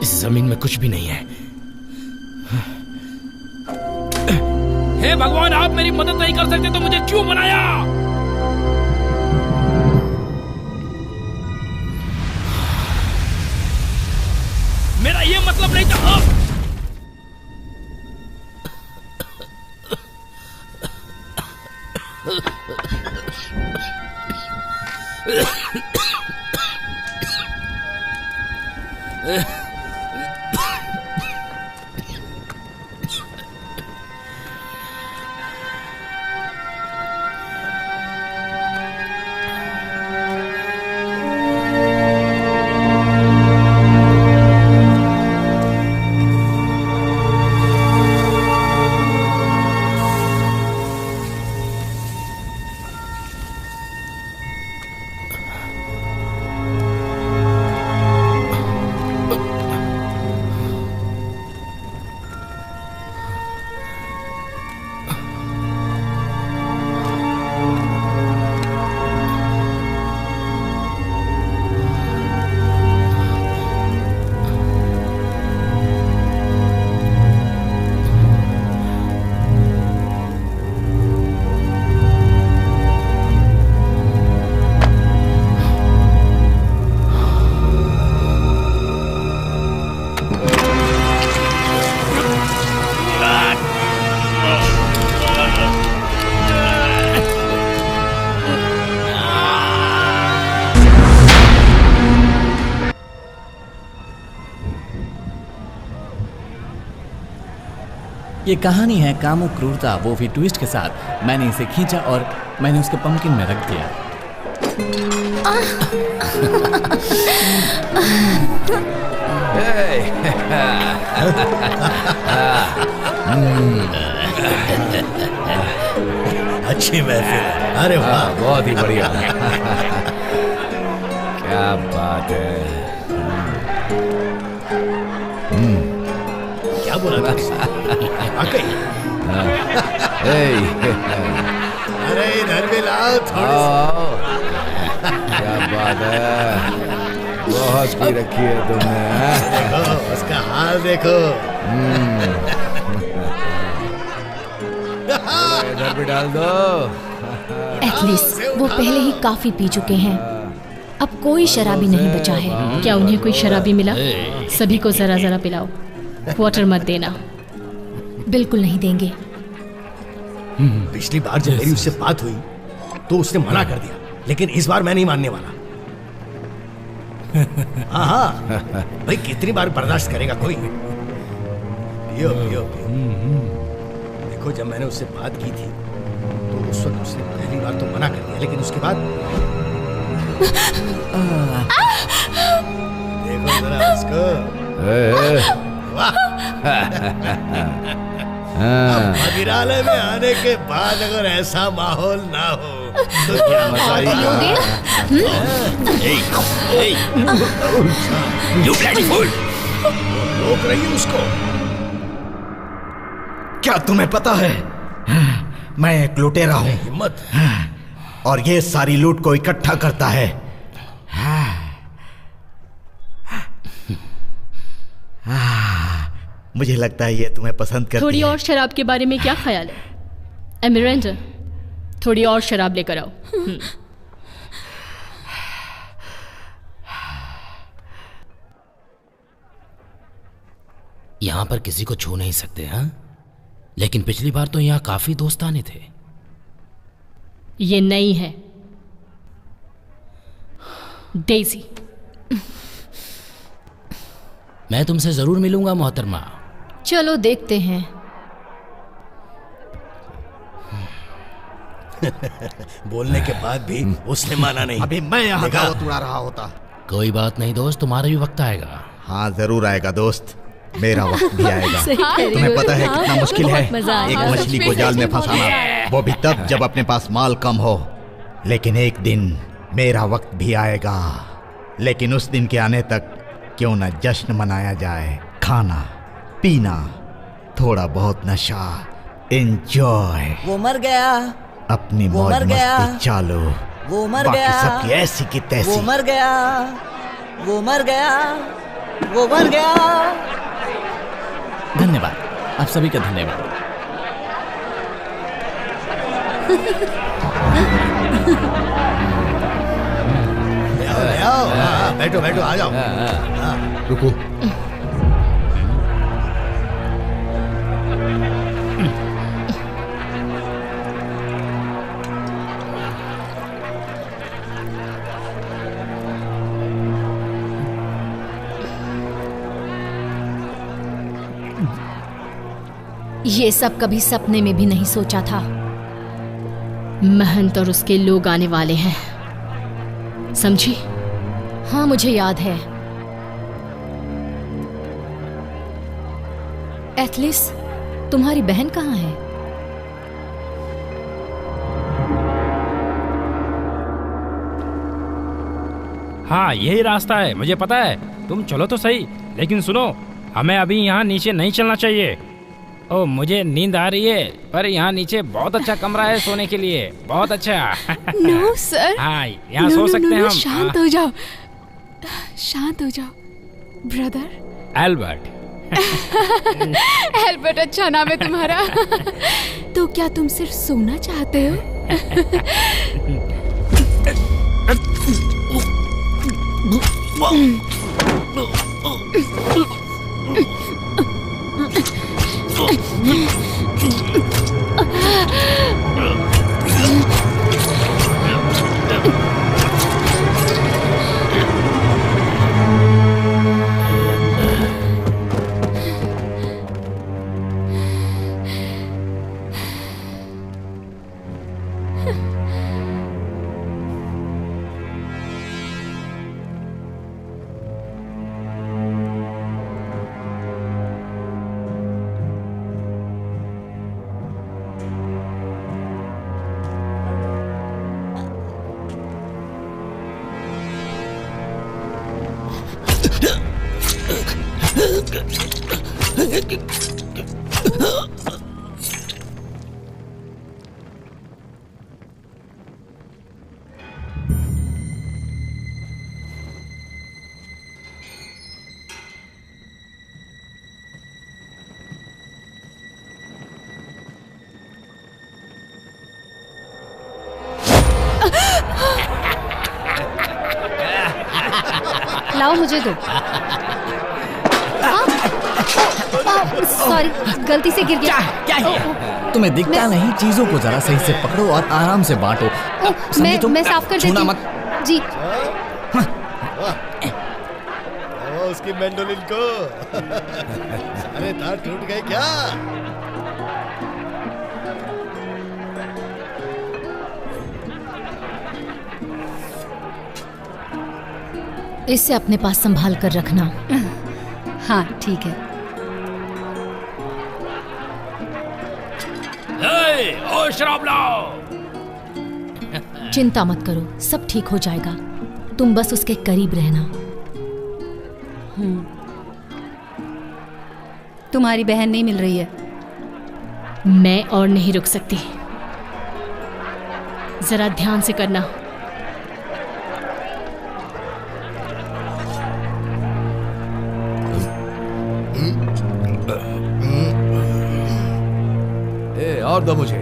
इस जमीन में कुछ भी नहीं है। हे भगवान, आप मेरी मदद नहीं कर सकते तो मुझे क्यों बनाया? मेरा ये मतलब नहीं था। ये कहानी है कामो क्रूरता, वो भी ट्विस्ट के साथ। मैंने इसे खींचा और मैंने उसके पंपकिन में रख दिया। अच्छी महफिल। अरे वाह, बहुत ही बढ़िया। क्या बात है। क्या बोला था? अरे इधर भी लाओ थोड़ी। क्या बात है, बहुत पी रखी है तुमने। देखो उसका हाल देखो। इधर भी डाल दो। एटलीस्ट वो पहले ही काफी पी चुके हैं। अब कोई शराबी नहीं बचा है। क्या उन्हें कोई शराबी मिला? सभी को जरा जरा पिलाओ, क्वार्टर मत देना। बिल्कुल नहीं देंगे। पिछली बार जब मेरी उससे बात हुई तो उसने मना कर दिया, लेकिन इस बार मैं नहीं मानने वाला। हाँ भाई, कितनी बार बर्दाश्त करेगा कोई। पियो पियो पियो। देखो जब मैंने उससे बात की थी तो उस वक्त उसने पहली बार तो मना कर दिया, लेकिन उसके बाद देखो जरा उसको। वाह। मदिरालय में आने के बाद अगर ऐसा माहौल ना हो तो क्या मजा रोक रही है उसको। क्या तुम्हें पता है, मैं एक लुटेरा हूं। हिम्मत। और ये सारी लूट को इकट्ठा करता है। मुझे लगता है ये तुम्हें पसंद करती थोड़ी है। और शराब के बारे में क्या ख्याल है एमिरेंडा? थोड़ी और शराब लेकर आओ। यहाँ पर किसी को छू नहीं सकते, हाँ? लेकिन पिछली बार तो यहाँ काफी दोस्ताने थे। ये नहीं है डेज़ी। मैं तुमसे जरूर मिलूंगा मोहतरमा। चलो देखते हैं। बोलने के बाद भी उसने माना नहीं। अभी मैं यहाँ दावत उड़ा रहा होता। कोई बात नहीं दोस्त, तुम्हारा भी वक्त आएगा। हाँ जरूर आएगा दोस्त, मेरा वक्त भी आएगा। सही कह रही तुम्हें हो। पता है कितना मुश्किल है एक मछली को जाल में फंसाना, वो भी तब जब अपने पास माल कम हो। लेकिन एक दिन मेरा वक्त भी आएगा, लेकिन उस दिन के आने तक क्यों न जश्न मनाया जाए। खाना पीना, थोड़ा बहुत नशा, एंजॉय। वो मर गया। अपनी वो मौज मर गया। मस्ती चालू। वो मर बाकी गया। सबकी ऐसी की तैसी। वो मर गया। वो मर गया। वो मर गया। धन्यवाद, आप सभी का धन्यवाद। ले आओ, बैठो बैठो, आ जाओ। रुको। ये सब कभी सपने में भी नहीं सोचा था। महंत और उसके लोग आने वाले हैं, समझी? हाँ, मुझे याद है। एथलिस, तुम्हारी बहन कहाँ है? हाँ, यही रास्ता है, मुझे पता है। तुम चलो तो सही, लेकिन सुनो, हमें अभी यहाँ नीचे नहीं चलना चाहिए। ओ, मुझे नींद आ रही है, पर यहाँ नीचे बहुत अच्छा कमरा है सोने के लिए, बहुत अच्छा। No sir. हाँ, यहाँ सो सकते हैं हम। शांत हो जाओ, शांत हो जाओ ब्रदर। एल्बर्ट। एल्बर्ट अच्छा नाम है तुम्हारा। तो क्या तुम सिर्फ सोना चाहते हो? लाओ, मुझे दो। सॉरी, गलती से गिर गया। क्या है? तुम्हें दिखता नहीं? चीजों को जरा सही से पकड़ो और आराम से बांटो। मैं साफ कर देती छूना हूँ। मत। जी। उसकी मैंडोलिन को। सारे तार टूट गए क्या? इसे अपने पास संभाल कर रखना। हाँ ठीक है। ओ, शराब लाओ। चिंता मत करो, सब ठीक हो जाएगा। तुम बस उसके करीब रहना। तुम्हारी बहन नहीं मिल रही है। मैं और नहीं रुक सकती, जरा ध्यान से करना। और दो मुझे।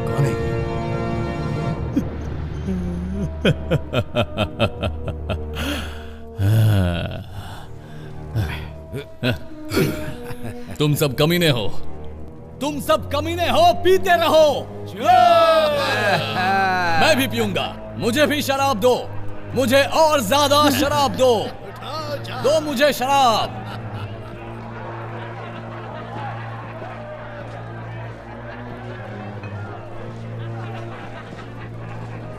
कौन है? तुम सब कमीने हो, तुम सब कमीने हो। पीते रहो। मैं भी पीऊंगा। मुझे भी शराब दो, मुझे और ज्यादा शराब दो। दो मुझे शराब।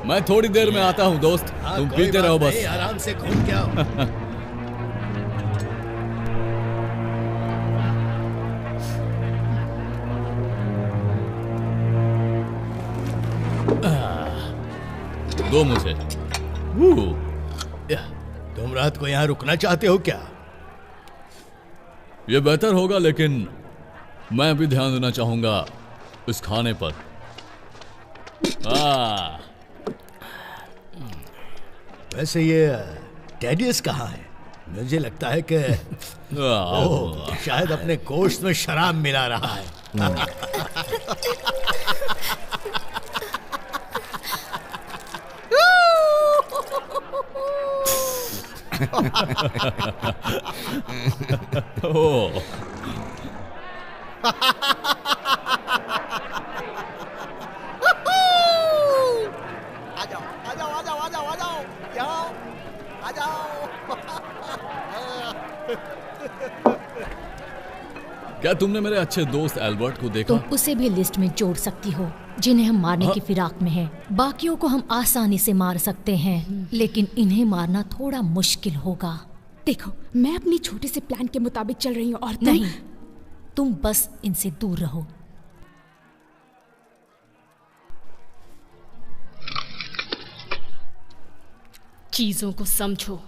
मैं थोड़ी देर में आता हूँ दोस्त, तुम पीते रहो बस। आराम से घूम के आओ। दो मुझे। तुम रात को यहाँ रुकना चाहते हो क्या? ये बेहतर होगा, लेकिन मैं भी ध्यान देना चाहूंगा इस खाने पर। वैसे ये टेडियस कहाँ है? मुझे लगता है कि शायद अपने गोश्त में शराब मिला रहा है। क्या तुमने मेरे अच्छे दोस्त एल्बर्ट को देखा? तुम उसे भी लिस्ट में जोड़ सकती हो जिन्हें हम मारने की फिराक में हैं। बाकियों को हम आसानी से मार सकते हैं, लेकिन इन्हें मारना थोड़ा मुश्किल होगा। देखो, मैं अपनी छोटे से प्लान के मुताबिक चल रही हूँ और नहीं, तुम बस इनसे दूर रहो। चीजों को समझो।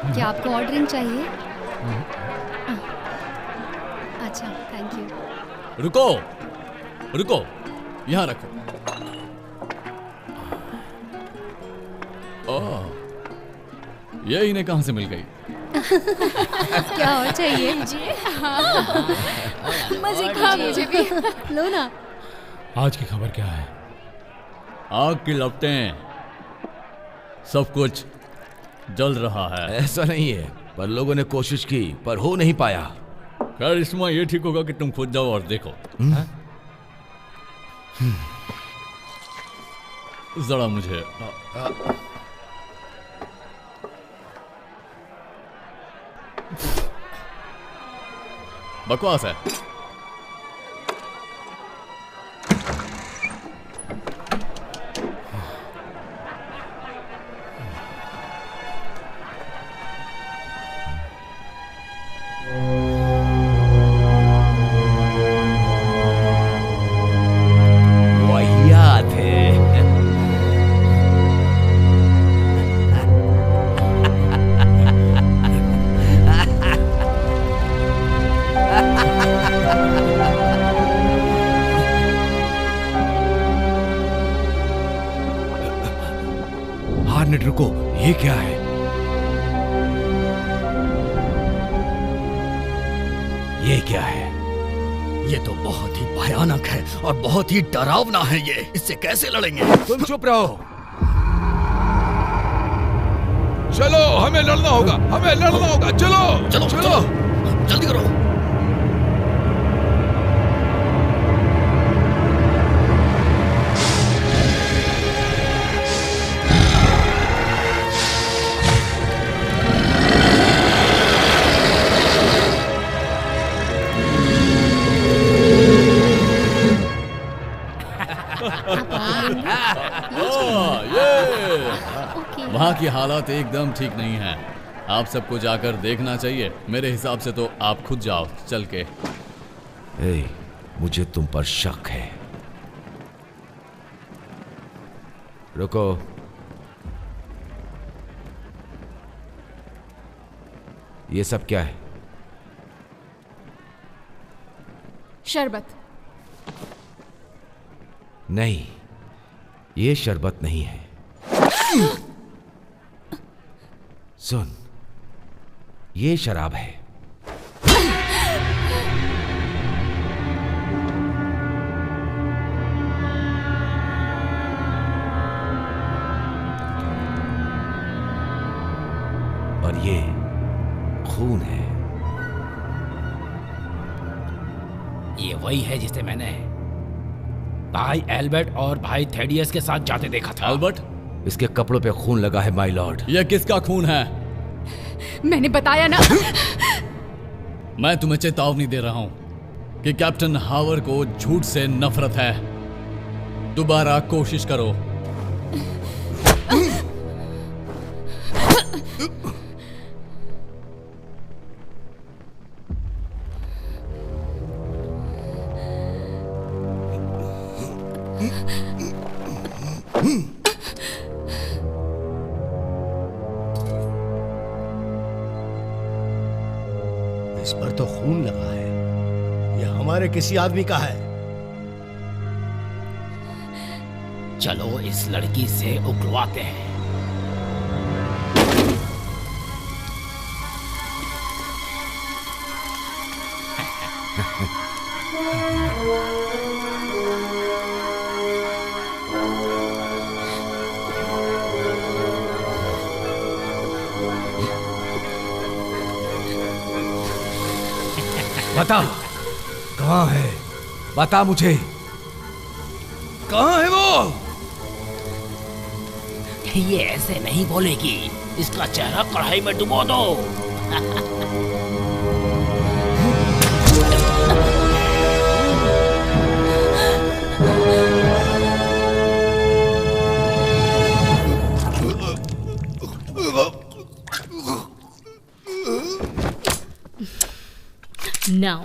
क्या आपको और ड्रिंक चाहिए? अच्छा, थैंक यू। रुको रुको, यहाँ रखो। ये इन्हें कहाँ से मिल गई? क्या और चाहिए? मजे का मुझे भी लो ना। आज की खबर क्या है? आग की लपटें, सब कुछ जल रहा है। ऐसा नहीं है, पर लोगों ने कोशिश की पर हो नहीं पाया। खैर, इसमें ये ठीक होगा कि तुम खुद जाओ और देखो। जरा मुझे बकवास है। वाहियात है। हार्नेट, रुको, ये क्या है? ये क्या है? ये तो बहुत ही भयानक है और बहुत ही डरावना है। ये इससे कैसे लड़ेंगे? तुम चुप रहो। चलो, हमें लड़ना होगा, हमें लड़ना होगा। चलो चलो चलो, जल्दी करो। वहाँ की हालात एकदम ठीक नहीं है। आप सबको जाकर देखना चाहिए। मेरे हिसाब से तो आप खुद जाओ चल के। मुझे तुम पर शक है। रुको, ये सब क्या है? शरबत। नहीं, ये शरबत नहीं है। सुन, ये शराब है। और ये खून है। ये वही है जिसे मैंने भाई एल्बर्ट और भाई थेडियस के साथ जाते देखा था। एल्बर्ट, इसके कपड़ों पे खून लगा है माय लॉर्ड। यह किसका खून है? मैंने बताया ना। मैं तुम्हें चेतावनी दे रहा हूं कि कैप्टन हावर को झूठ से नफरत है। दोबारा कोशिश करो। इस पर तो खून लगा है। यह हमारे किसी आदमी का है। चलो इस लड़की से उकलवाते हैं। बता, कहाँ है? बता मुझे, कहाँ है वो? ये ऐसे नहीं बोलेगी। इसका चेहरा कढ़ाई में डुबो दो। Now.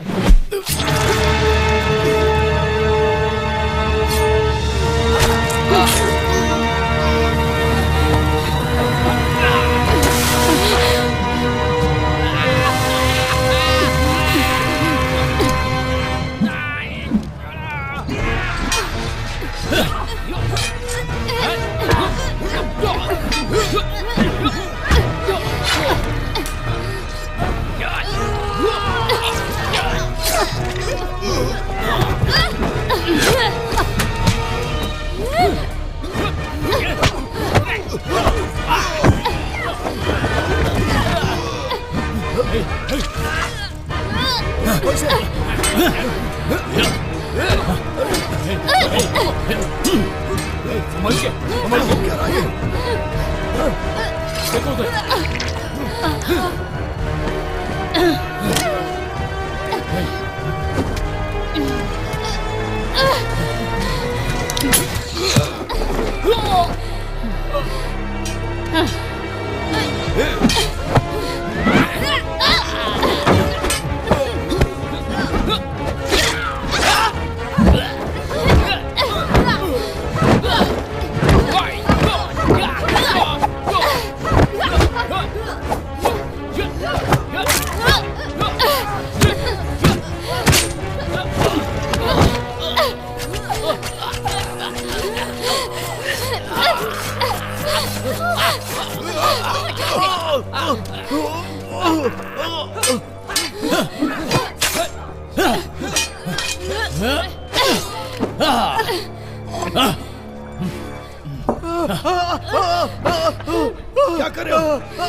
क्या कर रहे हो?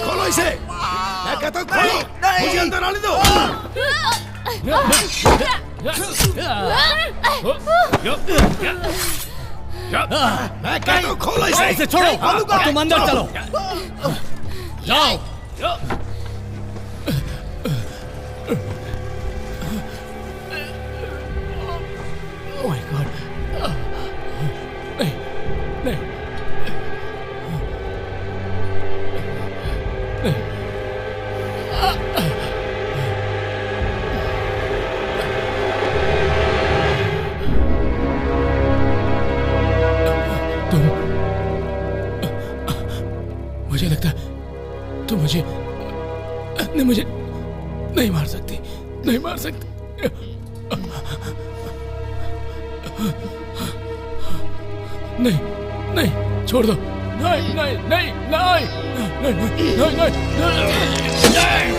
खोलो इसे। मैं कहता हूँ खोलो। मुझे अंदर आने दो। मैं कहता हूँ खोलो इसे। इसे छोड़ो। तुम अंदर चलो। जाओ। Oh my God. नहीं, नहीं, नहीं। तुम, मुझे लगता है तुम मुझे नहीं मार सकती, नहीं मार सकती। नहीं, नहीं, छोड़ दो। नहीं, नहीं, नहीं, नहीं, नहीं, नहीं, नहीं, नहीं।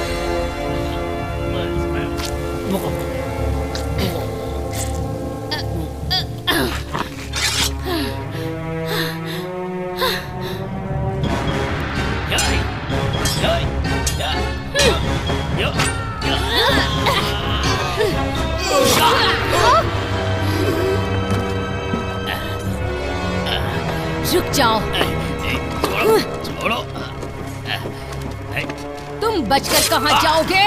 रुक जाओ। छोड़ो। तुम बचकर कहाँ जाओगे?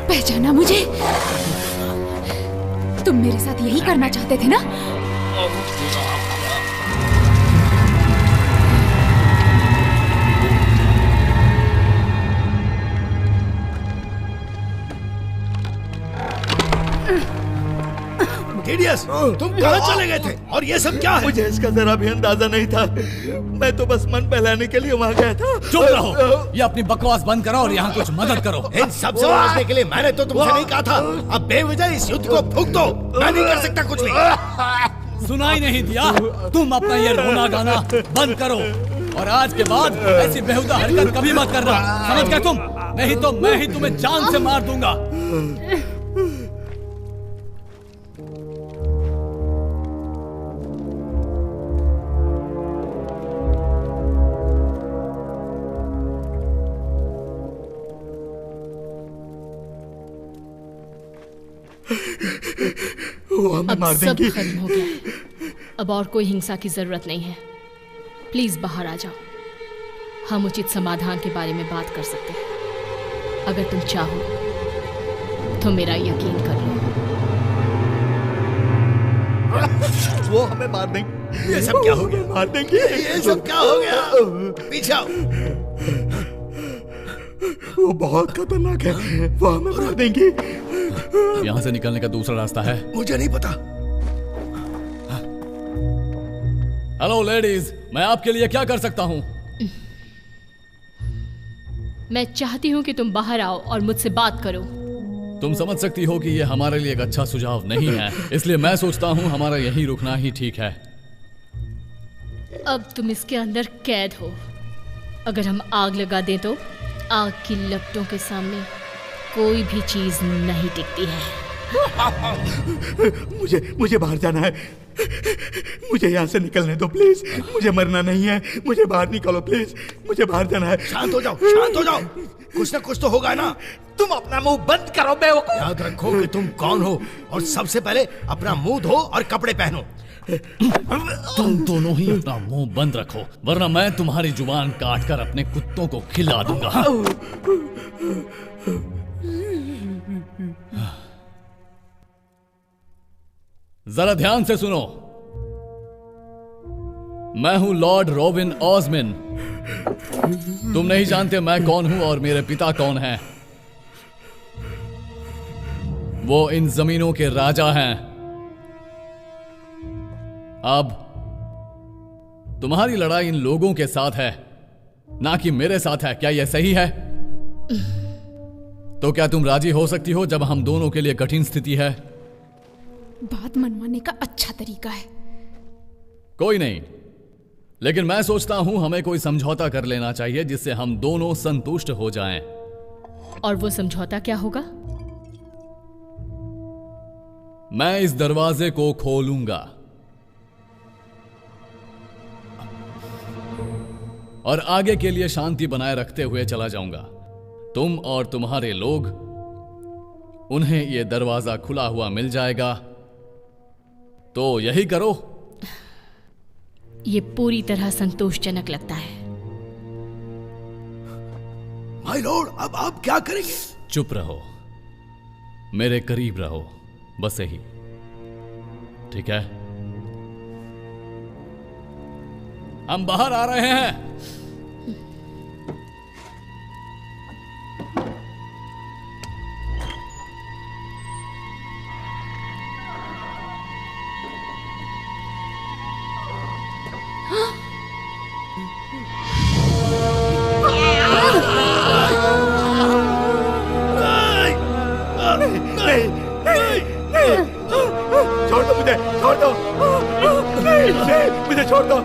पहचाना मुझे? तुम मेरे साथ यही करना चाहते थे ना? टीडियस, तुम कहाँ चले गए थे? और ये सब क्या है? मुझे इसका जरा भी अंदाजा नहीं था। मैं तो बस मन बहलाने के लिए वहाँ गया था। चुप रहो। ये अपनी बकवास बंद करो और यहाँ कुछ मदद करो। इन सब से बचने के लिए मैंने तो तुमसे नहीं कहा था। अब बेवजह इस युद्ध को फूंक दो। मैं नहीं कर सकता कुछ भी। सुनाई नहीं दिया? तुम अपना ये रोना गाना बंद करो और आज के बाद ऐसी बेहुदा हरकत कभी मत करना। समझ गए तुम? नहीं तो मैं ही तुम्हें जान से मार दूंगा। अब सब खत्म हो गया है। अब और कोई हिंसा की जरूरत नहीं है। प्लीज बाहर आ जाओ। हम उचित समाधान के बारे में बात कर सकते हैं। अगर तुम चाहो तो मेरा यकीन कर लो। वो हमें मार देंगे। ये सब क्या हो गया? मार देंगे। ये सब क्या हो गया? पीछे आओ। वो बहुत खतरनाक है। वो हमें मार देंगे। यहाँ से निकलने का दूसरा रास्ता है? मुझे नहीं पता। हेलो लेडीज, मैं आपके लिए क्या कर सकता हूँ? मैं चाहती हूँ कि तुम बाहर आओ और मुझसे बात करो। तुम समझ सकती हो कि ये हमारे लिए एक अच्छा सुझाव नहीं है, इसलिए मैं सोचता हूँ हमारा यहीं रुकना ही ठीक है। अब तुम इसके अंदर कैद हो। अगर हम आग लगा दें तो आग की लपटों के सामने कोई भी चीज नहीं टिकती है। मुझे बाहर जाना है। मुझे यहाँ से निकलने दो प्लीज। मुझे मरना नहीं है। मुझे बाहर निकालो प्लीज। मुझे बाहर जाना है। शांत हो जाओ, शांत हो जाओ। कुछ ना कुछ तो होगा ना। तुम अपना मुंह बंद करो बेवकूफ। याद रखो कि तुम कौन हो और सबसे पहले अपना मुंह धो और कपड़े पहनो। तुम दोनों ही अपना मुंह बंद रखो, वरना मैं तुम्हारी जुबान काटकर अपने कुत्तों को खिला दूंगा। जरा ध्यान से सुनो। मैं हूं लॉर्ड रॉबिन ऑस्मिन। तुम नहीं जानते मैं कौन हूं और मेरे पिता कौन हैं। वो इन जमीनों के राजा हैं। अब तुम्हारी लड़ाई इन लोगों के साथ है, ना कि मेरे साथ है। क्या यह सही है? तो क्या तुम राजी हो सकती हो जब हम दोनों के लिए कठिन स्थिति है? बात मनवाने का अच्छा तरीका है। कोई नहीं, लेकिन मैं सोचता हूं हमें कोई समझौता कर लेना चाहिए जिससे हम दोनों संतुष्ट हो जाएं। और वो समझौता क्या होगा? मैं इस दरवाजे को खोलूंगा। और आगे के लिए शांति बनाए रखते हुए चला जाऊंगा। तुम और तुम्हारे लोग, उन्हें यह दरवाजा खुला हुआ मिल जाएगा, तो यही करो। ये पूरी तरह संतोषजनक लगता है। माय लॉर्ड, अब आप क्या करेंगे? चुप रहो, मेरे करीब रहो, बस यही। ठीक है, हम बाहर आ रहे हैं। छोड़ दो मुझे, छोड़ दो, मुझे छोड़ दो।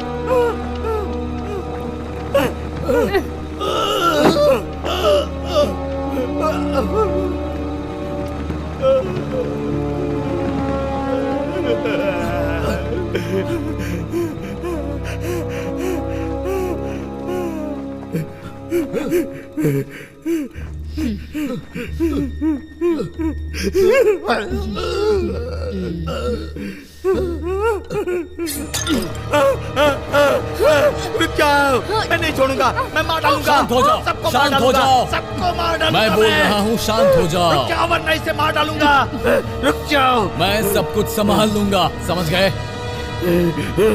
रुक जाओ, मैं नहीं छोड़ूंगा, मैं मार डालूंगा। शांत हो जाओ, सबको शांत मार हो डालूंगा, जाओ। सबको मार डालूंगा। मैं बोल रहा हूँ, शांत हो जाओ। रुक जाओ वरना इसे मार डालूंगा। रुक जाओ, मैं सब कुछ संभाल लूंगा, समझ गए?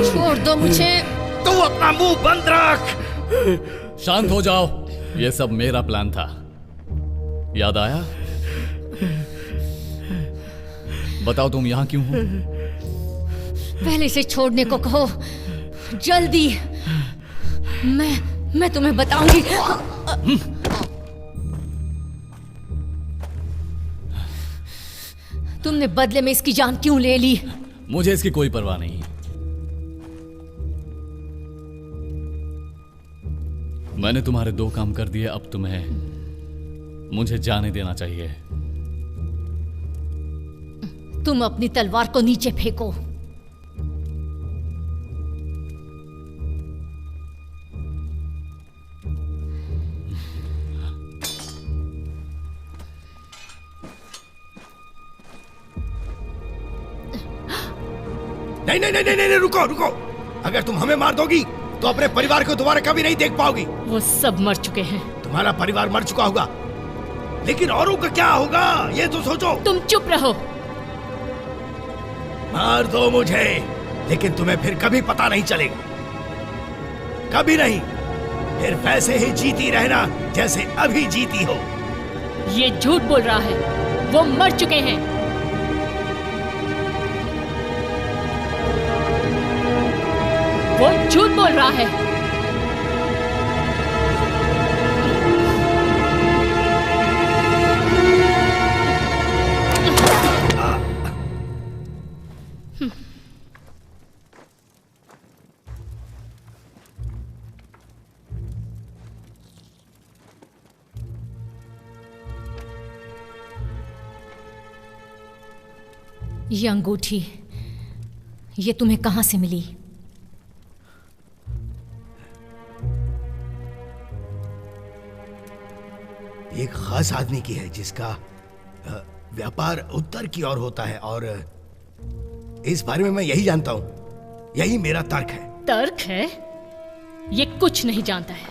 छोड़ दो मुझे। तू अपना मुंह बंद रख। शांत हो जाओ, ये सब मेरा प्लान था, याद आया? बताओ तुम यहाँ क्यों हो? पहले इसे छोड़ने को कहो, जल्दी। मैं तुम्हें बताऊंगी। तुमने बदले में इसकी जान क्यों ले ली? मुझे इसकी कोई परवाह नहीं। मैंने तुम्हारे 2 काम कर दिए, अब तुम्हें मुझे जाने देना चाहिए। तुम अपनी तलवार को नीचे फेंको। नहीं नहीं नहीं नहीं नहीं, रुको रुको। अगर तुम हमें मार दोगी तो अपने परिवार को दोबारा कभी नहीं देख पाओगी। वो सब मर चुके हैं। तुम्हारा परिवार मर चुका होगा, लेकिन औरों का क्या होगा ये तो सोचो। तुम चुप रहो। मार दो मुझे, लेकिन तुम्हें फिर कभी पता नहीं चलेगा, कभी नहीं। फिर वैसे ही जीती रहना जैसे अभी जीती हो। ये झूठ बोल रहा है, वो मर चुके हैं। वो झूठ बोल रहा है। ये अंगूठी, ये तुम्हें कहां से मिली? एक खास आदमी की है जिसका व्यापार उत्तर की ओर होता है, और इस बारे में मैं यही जानता हूं। यही मेरा तर्क है। तर्क है? ये कुछ नहीं जानता है।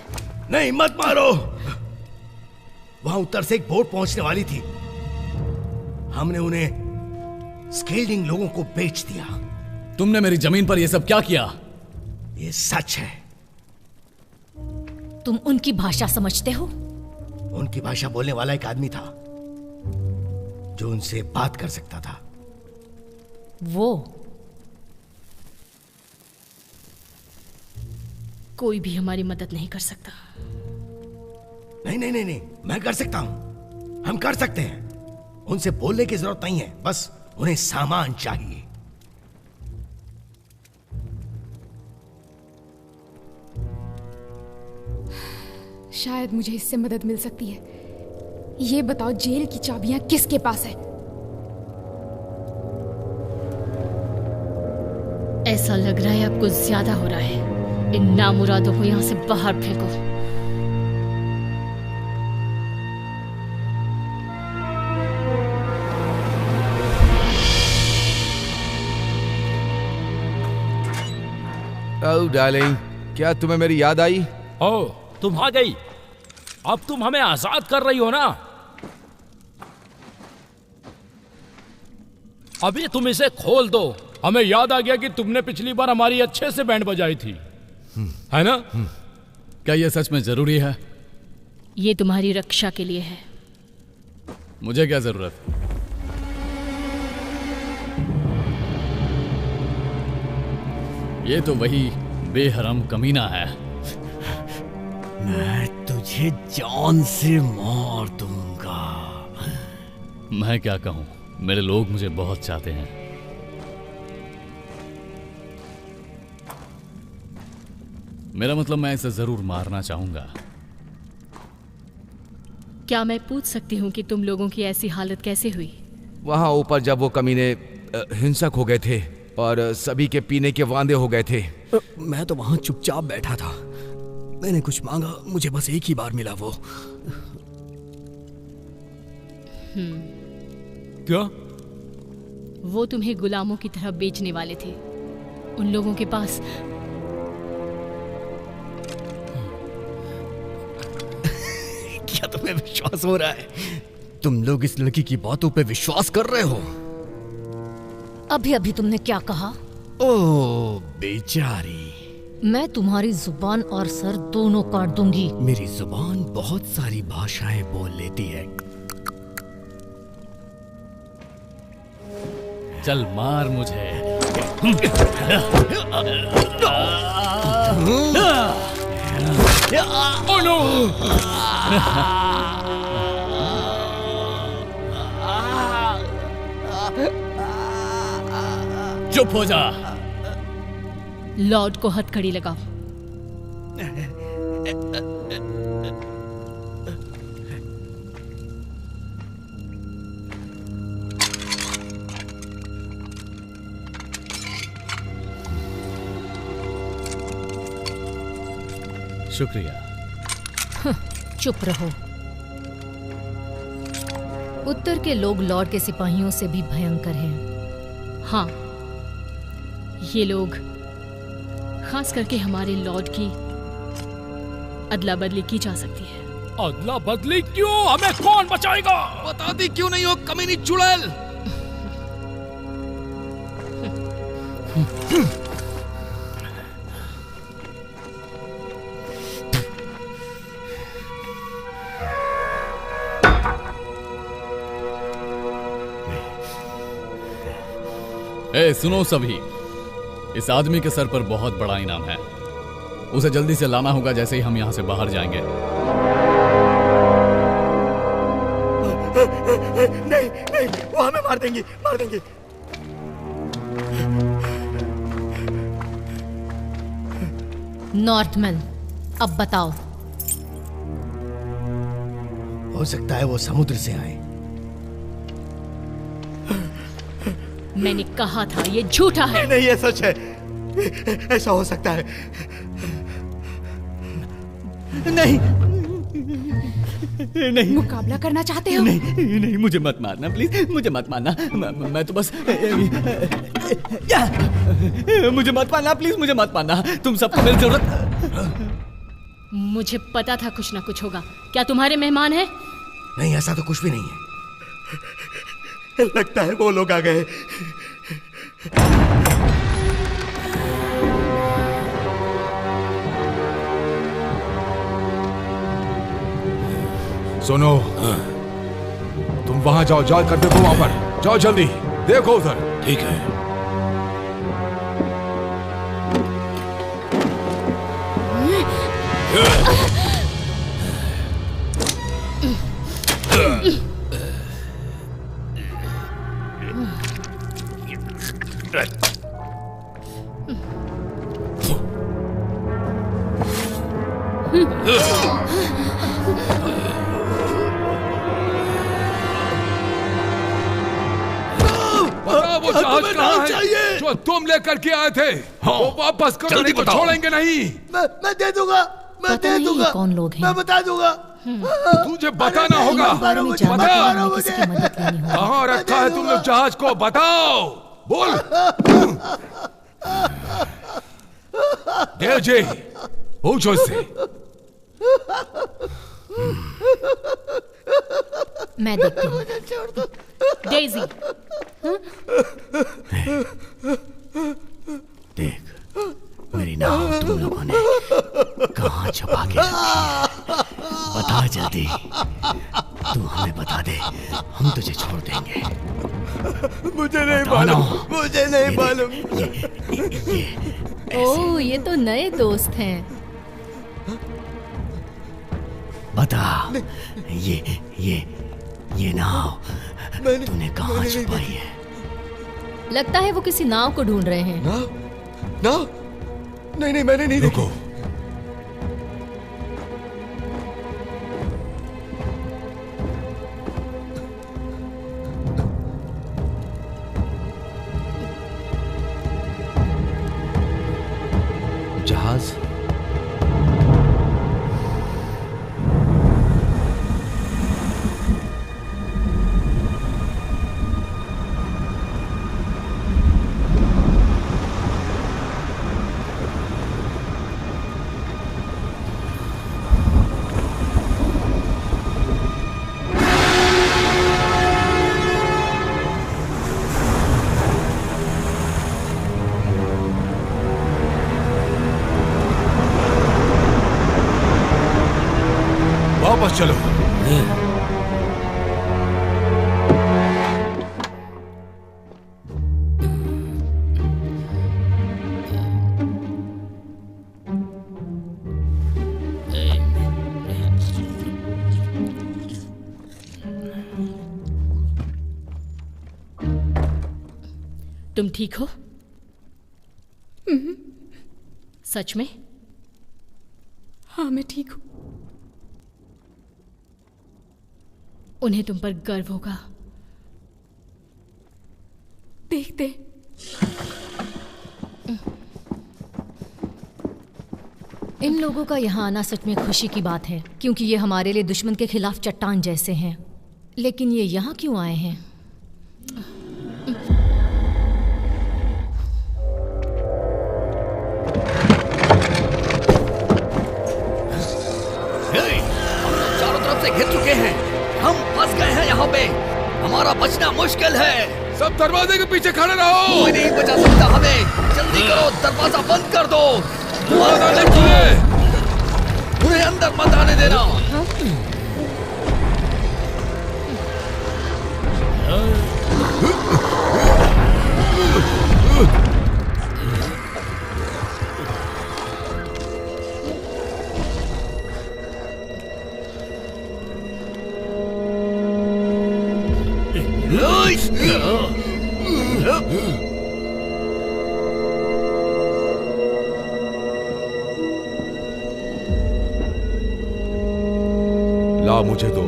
नहीं, मत मारो। वहां उत्तर से एक बोट पहुंचने वाली थी, हमने उन्हें स्केल्डिंग लोगों को बेच दिया। तुमने मेरी जमीन पर यह सब क्या किया? ये सच है। तुम उनकी भाषा समझते हो? उनकी भाषा बोलने वाला एक आदमी था जो उनसे बात कर सकता था। वो कोई भी हमारी मदद नहीं कर सकता। नहीं नहीं नहीं नहीं, मैं कर सकता हूं। हम कर सकते हैं। उनसे बोलने की जरूरत नहीं है, बस उन्हें सामान चाहिए। शायद मुझे इससे मदद मिल सकती है। ये बताओ, जेल की चाबियां किसके पास है? ऐसा लग रहा है आपको ज्यादा हो रहा है। इन नामुरादों को यहाँ से बाहर फेंको। ओह डार्लिंग, क्या तुम्हें मेरी याद आई? ओह, तुम आ गई। अब तुम हमें आजाद कर रही हो ना? अभी तुम इसे खोल दो। हमें याद आ गया कि तुमने पिछली बार हमारी अच्छे से बैंड बजाई थी, है ना? क्या यह सच में जरूरी है? ये तुम्हारी रक्षा के लिए है। मुझे क्या जरूरत? ये तो वही बेहरम कमीना है। मैं तुझे जान से मार दूंगा। मैं क्या कहूं, मेरे लोग मुझे बहुत चाहते हैं। मेरा मतलब मैं इसे जरूर मारना चाहूंगा। क्या मैं पूछ सकती हूँ कि तुम लोगों की ऐसी हालत कैसे हुई? वहां ऊपर जब वो कमीने हिंसक हो गए थे और सभी के पीने के वांदे हो गए थे। मैं तो वहां चुपचाप बैठा था। मैंने कुछ मांगा, मुझे बस एक ही बार मिला वो। क्या? वो तुम्हें गुलामों की तरह बेचने वाले थे। उन लोगों के पास क्या तुम्हें विश्वास हो रहा है? तुम लोग इस लड़की की बातों पे विश्वास कर रहे हो? अभी अभी तुमने क्या कहा? ओह बेचारी, मैं तुम्हारी जुबान और सर दोनों काट दूंगी। मेरी जुबान बहुत सारी भाषाएं बोल लेती है। चल मार मुझे। Oh no! चुप हो जा। लॉर्ड को हथकड़ी लगाओ। शुक्रिया। चुप रहो। उत्तर के लोग लॉर्ड के सिपाहियों से भी भयंकर हैं। हाँ, ये लोग खास करके हमारे लॉर्ड की अदला बदली की जा सकती है। अदला बदली क्यों? हमें कौन बचाएगा? बताती क्यों नहीं हो कमीनी चुड़ैल? ए, सुनो सभी, इस आदमी के सर पर बहुत बड़ा इनाम है। उसे जल्दी से लाना होगा जैसे ही हम यहां से बाहर जाएंगे। नहीं नहीं, वो हमें मार देंगी, मार देंगी। नॉर्थमैन, अब बताओ। हो सकता है वो समुद्र से आए। मैंने कहा था ये झूठा है। नहीं, ये सच है। ऐसा हो सकता है। नहीं नहीं, मुकाबला करना चाहते हो? नहीं नहीं, मुझे मत मारना प्लीज, मुझे मत मारना। मैं तो बस मुझे मत मारना प्लीज, मुझे मत मारना। तुम सबको मेरी जरूरत। मुझे पता था कुछ ना कुछ होगा। क्या तुम्हारे मेहमान हैं? नहीं, ऐसा तो कुछ भी नहीं है। लगता है वो लोग आ गए। सुनो, तुम वहां जाओ, जाल कर देखो वहां पर। जाओ जल्दी, देखो उधर। ठीक है। बताओ वो जहाज कहाँ है जो तुम लेकर के आए थे? वो वापस करो, नहीं तो छोड़ेंगे नहीं। मैं दे दूंगा, मैं दे दूंगा। कौन लोग हैं? मैं बता दूंगा। तुझे बताना होगा। बताओ कहाँ रखा है तुमने जहाज को, बताओ, बोल। देव जी पूछो इससे। मैं देखती हूँ। डेज़ी, देख, मेरी नाव तुम लोगों ने कहाँ छुपा के रखी है? बता जल्दी। तू हमें बता दे, हम तुझे छोड़ देंगे। मुझे नहीं मालूम, मुझे नहीं मालूम। ओह, ये तो नए दोस्त हैं। बता, ये नाव तूने कहाँ छुपाई है? लगता है वो किसी नाव को ढूंढ रहे हैं। नाव? नहीं, मैंने नहीं देखी। जहाज? वापस चलो। तुम ठीक हो? सच में? हाँ, मैं ठीक हूँ। उन्हें तुम पर गर्व होगा। देखते। इन लोगों का यहाँ आना सच में खुशी की बात है, क्योंकि ये हमारे लिए दुश्मन के खिलाफ चट्टान जैसे हैं। लेकिन ये यहाँ क्यों आए हैं? चारों तरफ से घिर चुके हैं, हम फंस गए हैं यहाँ पे, हमारा बचना मुश्किल है। सब दरवाजे के पीछे खड़े रहो। कोई नहीं बचा सकता हमें, जल्दी करो, दरवाजा बंद कर दो। उन्हें अंदर मत आने देना। ला मुझे दो।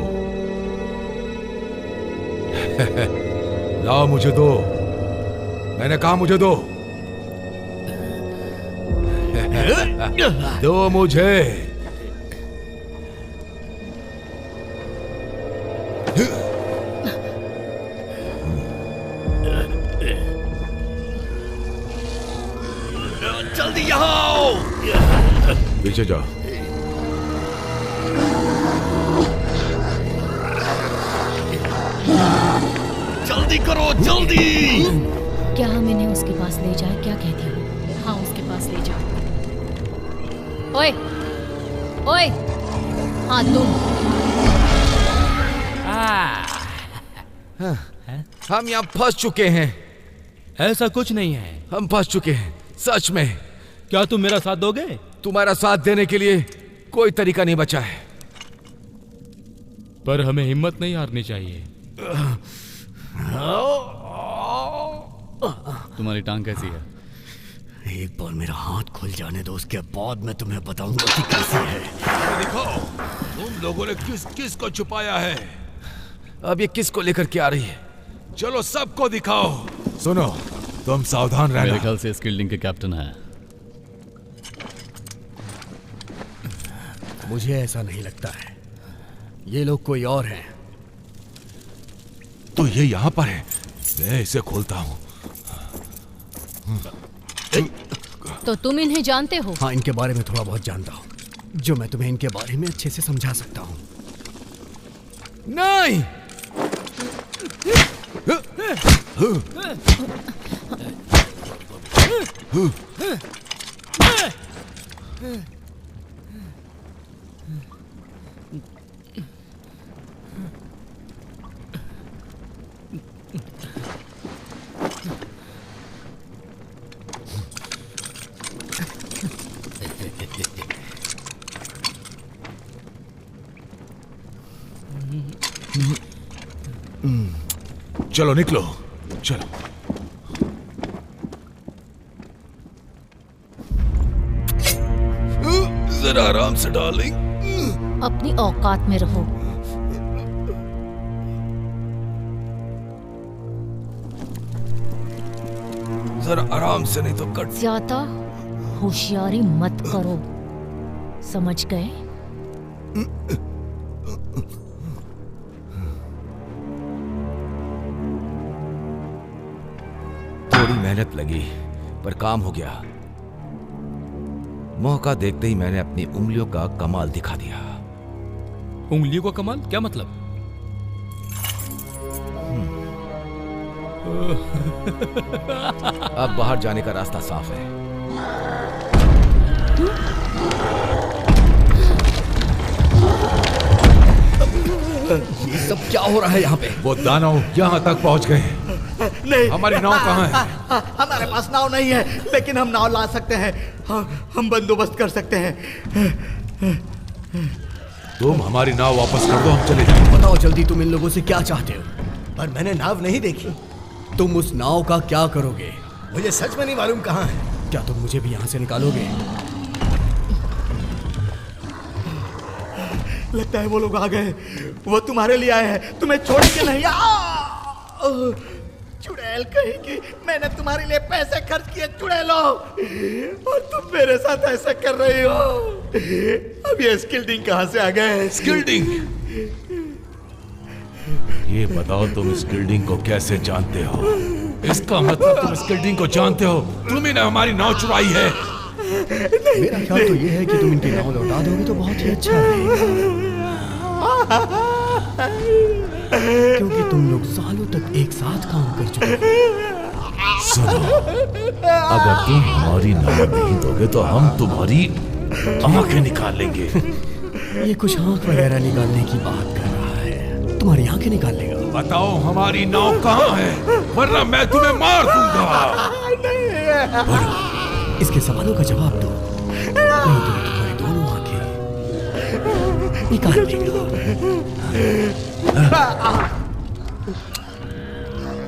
ला मुझे दो, मैंने कहा मुझे दो। दो मुझे। जल्दी यहाँ आओ। पीछे जाओ। जल्दी करो, जल्दी। क्या हम इन्हें उसके पास ले जाए? क्या कहती हो? हाँ, उसके पास ले जाओ। ओए, ओए, हाँ तुम। हम यहाँ फंस चुके हैं। ऐसा कुछ नहीं है, हम फंस चुके हैं सच में। क्या तुम मेरा साथ दोगे? तुम्हारा साथ देने के लिए कोई तरीका नहीं बचा है। पर हमें हिम्मत नहीं हारनी चाहिए। तुम्हारी टांग कैसी है? एक बार मेरा हाथ खुल जाने दो, उसके बाद मैं तुम्हें बताऊंगा कि कैसी है। दिखाओ, तुम लोगों ने किस किस को छुपाया है। अब ये किस को लेकर के आ रही है? चलो सबको दिखाओ। सुनो, तुम सावधान रहना। मेरे ख्याल से स्किल्डिंग के कैप्टन हैं। मुझे ऐसा नहीं लगता है, ये लोग कोई और हैं। तो ये यहाँ पर है, मैं इसे खोलता हूँ। तो तुम इन्हें जानते हो? हाँ, इनके बारे में थोड़ा बहुत जानता हूँ, जो मैं तुम्हें इनके बारे में अच्छे से समझा सकता हूँ। नहीं! चलो निकलो, चलो। जरा आराम से डार्लिंग। अपनी औकात में रहो। जरा आराम से, नहीं तो कट। ज्यादा होशियारी मत करो, समझ गए? थोड़ी मेहनत लगी पर काम हो गया। मौका देखते ही मैंने अपनी उंगलियों का कमाल दिखा दिया। उंगलियों का कमाल क्या मतलब? अब बाहर जाने का रास्ता साफ है। ये सब क्या हो रहा है यहाँ पे? वो दानव यहाँ तक पहुँच गए। नहीं, हमारी नाव कहाँ है? हमारे पास नाव नहीं है, लेकिन हम नाव ला सकते हैं। हम बंदोबस्त कर सकते हैं। तुम हमारी नाव वापस कर दो, हम चले जाएंगे। बताओ जल्दी, तुम इन लोगों से क्या चाहते हो? पर मैंने नाव नहीं देखी। तुम उस नाव का क्या करोगे? मुझे सच में नहीं मालूम कहाँ है। क्या तुम मुझे भी यहाँ से निकालोगे? लगता है वो लोग आ गए। वो तुम्हारे लिए आए हैं, तुम्हें छोड़ के नहीं। चुड़ैल कहेगी, मैंने तुम्हारे लिए पैसे खर्च किए चुड़ैलो, और तुम मेरे साथ ऐसा कर रही हो। अब ये स्किल्डिंग कहाँ से आ गए? स्किल्डिंग? ये बताओ, तुम स्किल्डिंग को कैसे जानते हो? इसका मतलब तुम स्किल्डिंग को जानते हो? तुम ही ने हमारी नाव चुराई है। मेरा ख्याल तो ये है कि तुम इनकी नाव लौटा दोगे तो बहुत ही अच्छा रहेगा, क्योंकि तुम लोग सालों तक एक साथ काम कर चुके हो। सुनो, अगर तुम हमारी नाव नहीं दोगे तो हम तुम्हारी आंखें निकाल लेंगे। ये कुछ आंख वगैरह निकालने की बात कर रहा है, तुम्हारी आंखें निकाल लेगा। बताओ हमारी नाव कहाँ है, वरना मैं तुम्हें मार दूंगा। इसके सवालों का जवाब दो, नहीं तो तुम्हारी दोनों आंखें निकाल लेगा।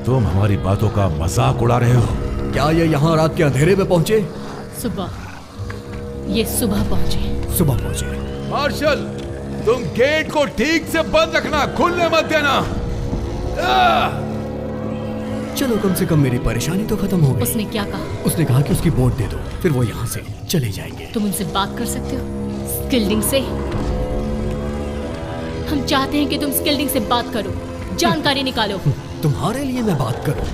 तुम हमारी बातों का मजाक उड़ा रहे हो। क्या ये यहाँ रात के अंधेरे में पहुंचे? सुबह, ये सुबह पहुंचे। सुबह पहुंचे। मार्शल, तुम गेट को ठीक से बंद रखना, खुलने मत देना। चलो, कम से कम मेरी परेशानी तो खत्म हो गई। उसने क्या कहा? उसने कहा कि उसकी बोट दे दो, फिर वो यहाँ से चले जाएंगे। तुम उनसे बात कर सकते हो स्किल्डिंग से? हम चाहते हैं कि तुम स्किल्डिंग से बात करो, जानकारी निकालो। तुम्हारे लिए मैं बात करूं?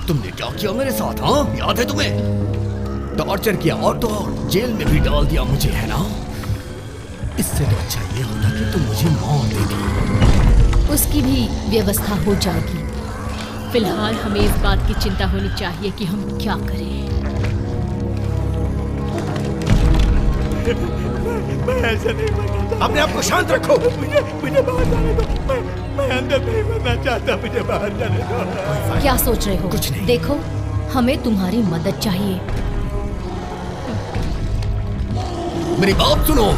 तुमने क्या किया मेरे साथ? हाँ, याद है तुम्हें? टॉर्चर किया और तो और जेल में भी डाल दिया मुझे, है ना? इससे तो अच्छा ये होता कि तुम मुझे मौत देती। उसकी भी व्यवस्था हो जाएगी। फिलहाल हमें इस बात की चिंता होनी चाहिए कि हम क्या करें। मैं ऐसा नहीं मरना चाहता। अपने आप को शांत रखो। मुझे बाहर जाने दो। मैं अंदर नहीं मरना चाहता, मुझे बाहर जाने दो। क्या सोच रहे हो? कुछ नहीं। देखो, हमें तुम्हारी मदद चाहिए। मेरी बात सुनो।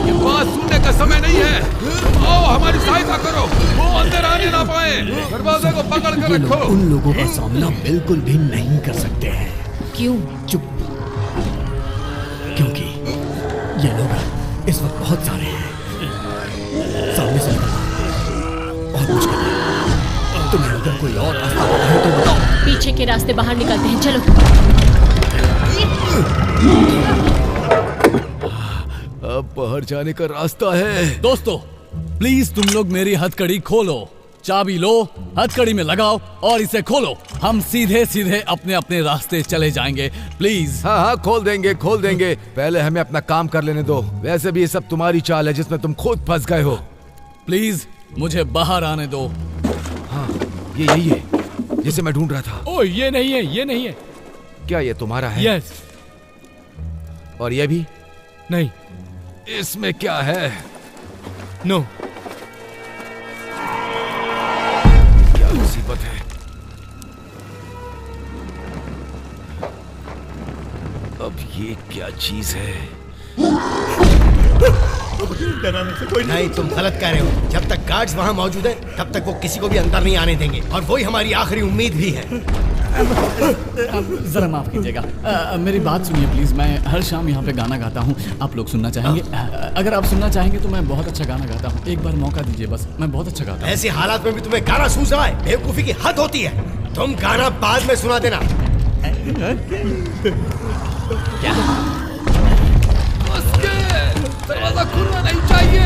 ये बात सुनने का समय नहीं है। तुम आओ, हमारी सहायता करो, वो अंदर आने ना पाए। दरवाजे को पकड़ कर रखो। उन लोगों का सामना बिल्कुल भी नहीं कर सकते हैं। क्यों? चुप। क्योंकि ये लोग इस वक्त बहुत सारे हैं, सामने से निकलना बहुत मुश्किल है। तुम्हें अगर कोई और रास्ता है तो बताओ। पीछे के रास्ते बाहर निकलते हैं, चलो। अब बाहर जाने का रास्ता है। दोस्तों प्लीज तुम लोग मेरी हथकड़ी खोलो, चाबी लो, हथकड़ी में लगाओ और इसे खोलो। हम सीधे सीधे अपने अपने रास्ते चले जाएंगे, प्लीज। हाँ हाँ खोल देंगे खोल देंगे, पहले हमें अपना काम कर लेने दो। वैसे भी ये सब तुम्हारी चाल है जिसमें तुम खुद फंस गए हो। प्लीज मुझे बाहर आने दो। हाँ ये यही है जिसे मैं ढूंढ रहा था। ओ ये नहीं है, ये नहीं है। क्या ये तुम्हारा है? यस। और ये भी नहीं। इसमें क्या है? नो। क्या मुसीबत है? अब ये क्या चीज है? डराने से कोई नहीं, तुम गलत कह रहे हो। जब तक गार्ड्स वहाँ मौजूद हैं, तब तक वो किसी को भी अंदर नहीं आने देंगे, और वही हमारी आखिरी उम्मीद भी है। जरा माफ कीजिएगा, मेरी बात सुनिए प्लीज। मैं हर शाम यहाँ पे गाना गाता हूँ, आप लोग सुनना चाहेंगे? अगर आप सुनना चाहेंगे तो मैं बहुत अच्छा गाना गाता हूँ, एक बार मौका दीजिए बस। मैं बहुत अच्छा गाता हूँ। ऐसे हालात में भी तुम्हें गाना सूझ रहा है? बेवकूफी की हद होती है। तुम गाना बाद में सुना देना। क्या? दरवाजा खुलना नहीं चाहिए।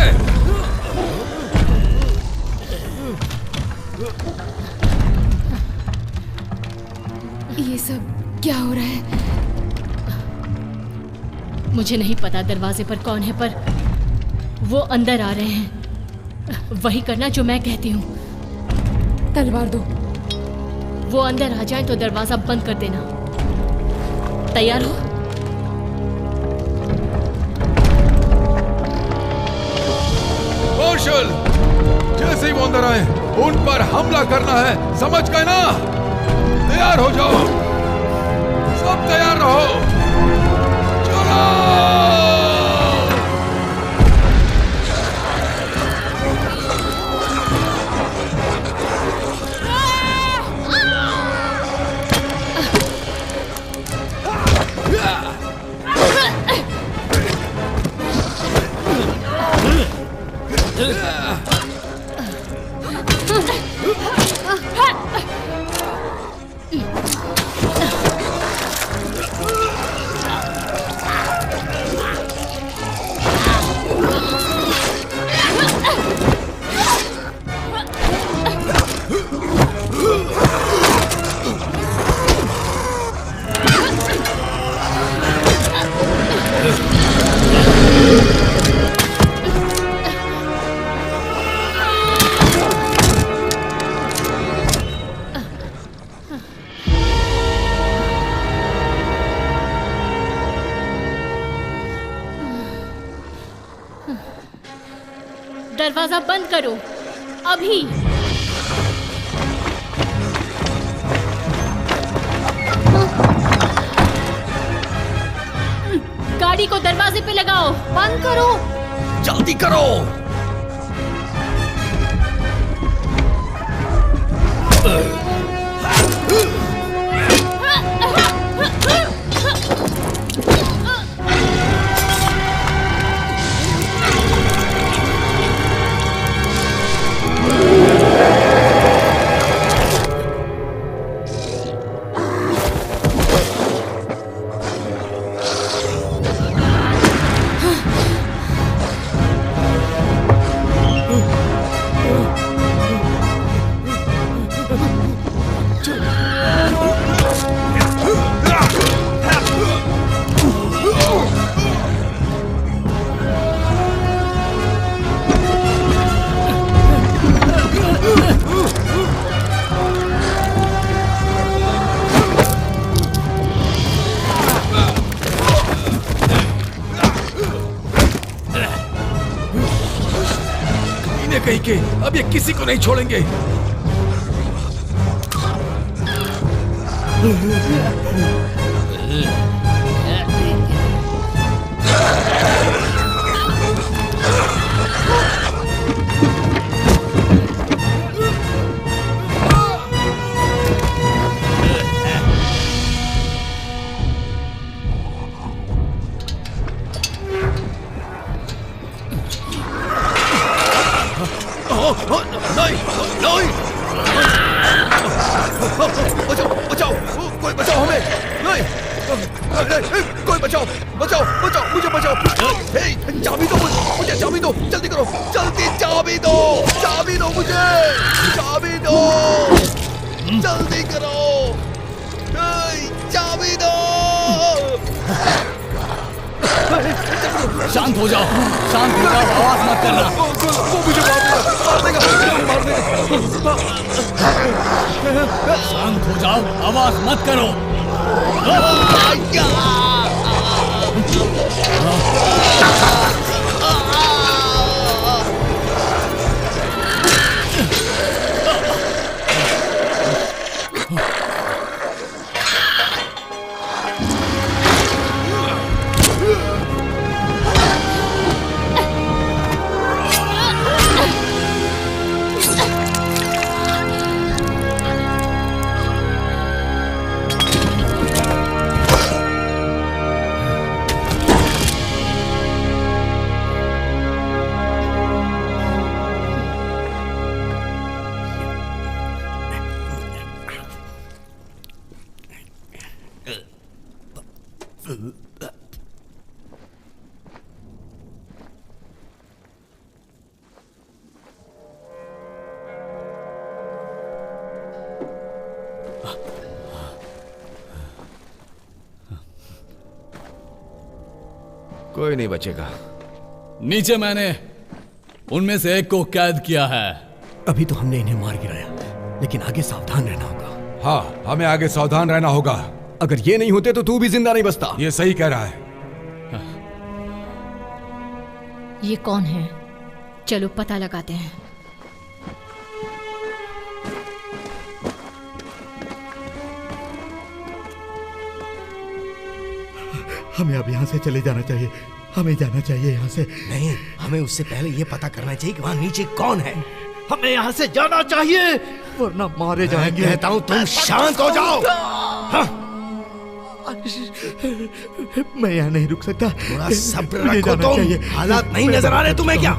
ये सब क्या हो रहा है? मुझे नहीं पता दरवाजे पर कौन है, पर वो अंदर आ रहे हैं। वही करना जो मैं कहती हूँ। तलवार दो। वो अंदर आ जाए तो दरवाजा बंद कर देना। तैयार हो? मार्शल, जैसे ही वो अंदर आए उन पर हमला करना है, समझ गए ना? तैयार हो जाओ, सब तैयार रहो। चलो। दरवाजा बंद करो अभी। गाड़ी को दरवाजे पे लगाओ। बंद करो, जल्दी करो। कहीं के अब ये किसी को नहीं छोड़ेंगे। नहीं, नहीं। बचाओ बचाओ, कोई बचाओ हमें। नहीं, कोई बचाओ बचाओ बचाओ, मुझे बचाओ। चाबी दो मुझे, चाबी दो, जल्दी करो, जल्दी चाबी दो, चाबी दो मुझे, चाबी दो, जल्दी करो, चाबी दो। शांत हो जाओ, शांत हो जाओ, आवाज मत करना। वो मुझे मार देगा, मार देगा। शांत हो जाओ, आवाज मत करो। कोई नहीं बचेगा। नीचे मैंने उनमें से एक को कैद किया है। अभी तो हमने इन्हें मार गिराया, लेकिन आगे सावधान रहना होगा। हाँ, हमें आगे सावधान रहना होगा। अगर ये नहीं होते तो तू भी जिंदा नहीं बचता। ये सही कह रहा है। ये कौन है? चलो पता लगाते हैं। हमें अब यहाँ से चले जाना चाहिए, हमें जाना चाहिए यहाँ से। नहीं, हमें उससे पहले ये पता करना चाहिए कि वहाँ नीचे कौन है। हमें यहाँ से जाना चाहिए, वरना मारे जाएंगे। कहता हूँ तुम शांत हो जाओ। हाँ। मैं यहाँ नहीं रुक सकता। थोड़ा सब्र रखो तुम। हालात नहीं नजर आ रहे तुम्हें क्या?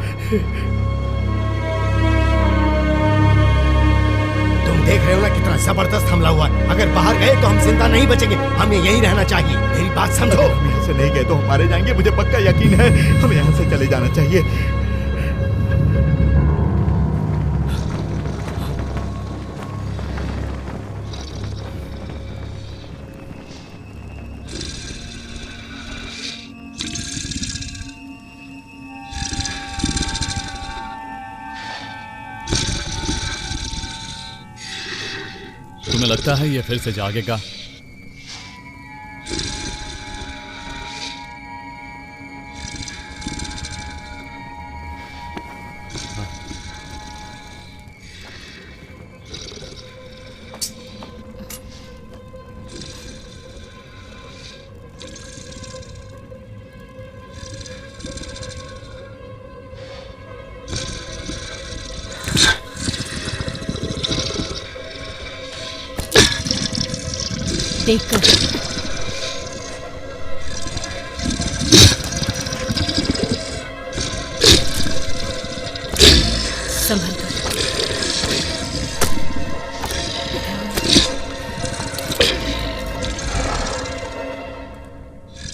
तुम देख रहे हो ना कितना जबरदस्त हमला हुआ है। अगर बाहर गए तो हम जिंदा नहीं बचेंगे। हमें यहीं रहना चाहिए। मेरी बात समझो। हम यहाँ से नहीं गए तो हम मारे जाएंगे, मुझे पक्का यकीन है। हमें यहाँ से चले जाना चाहिए। तुम्हें लगता है ये फिर से जागेगा? देखकर संभल कर।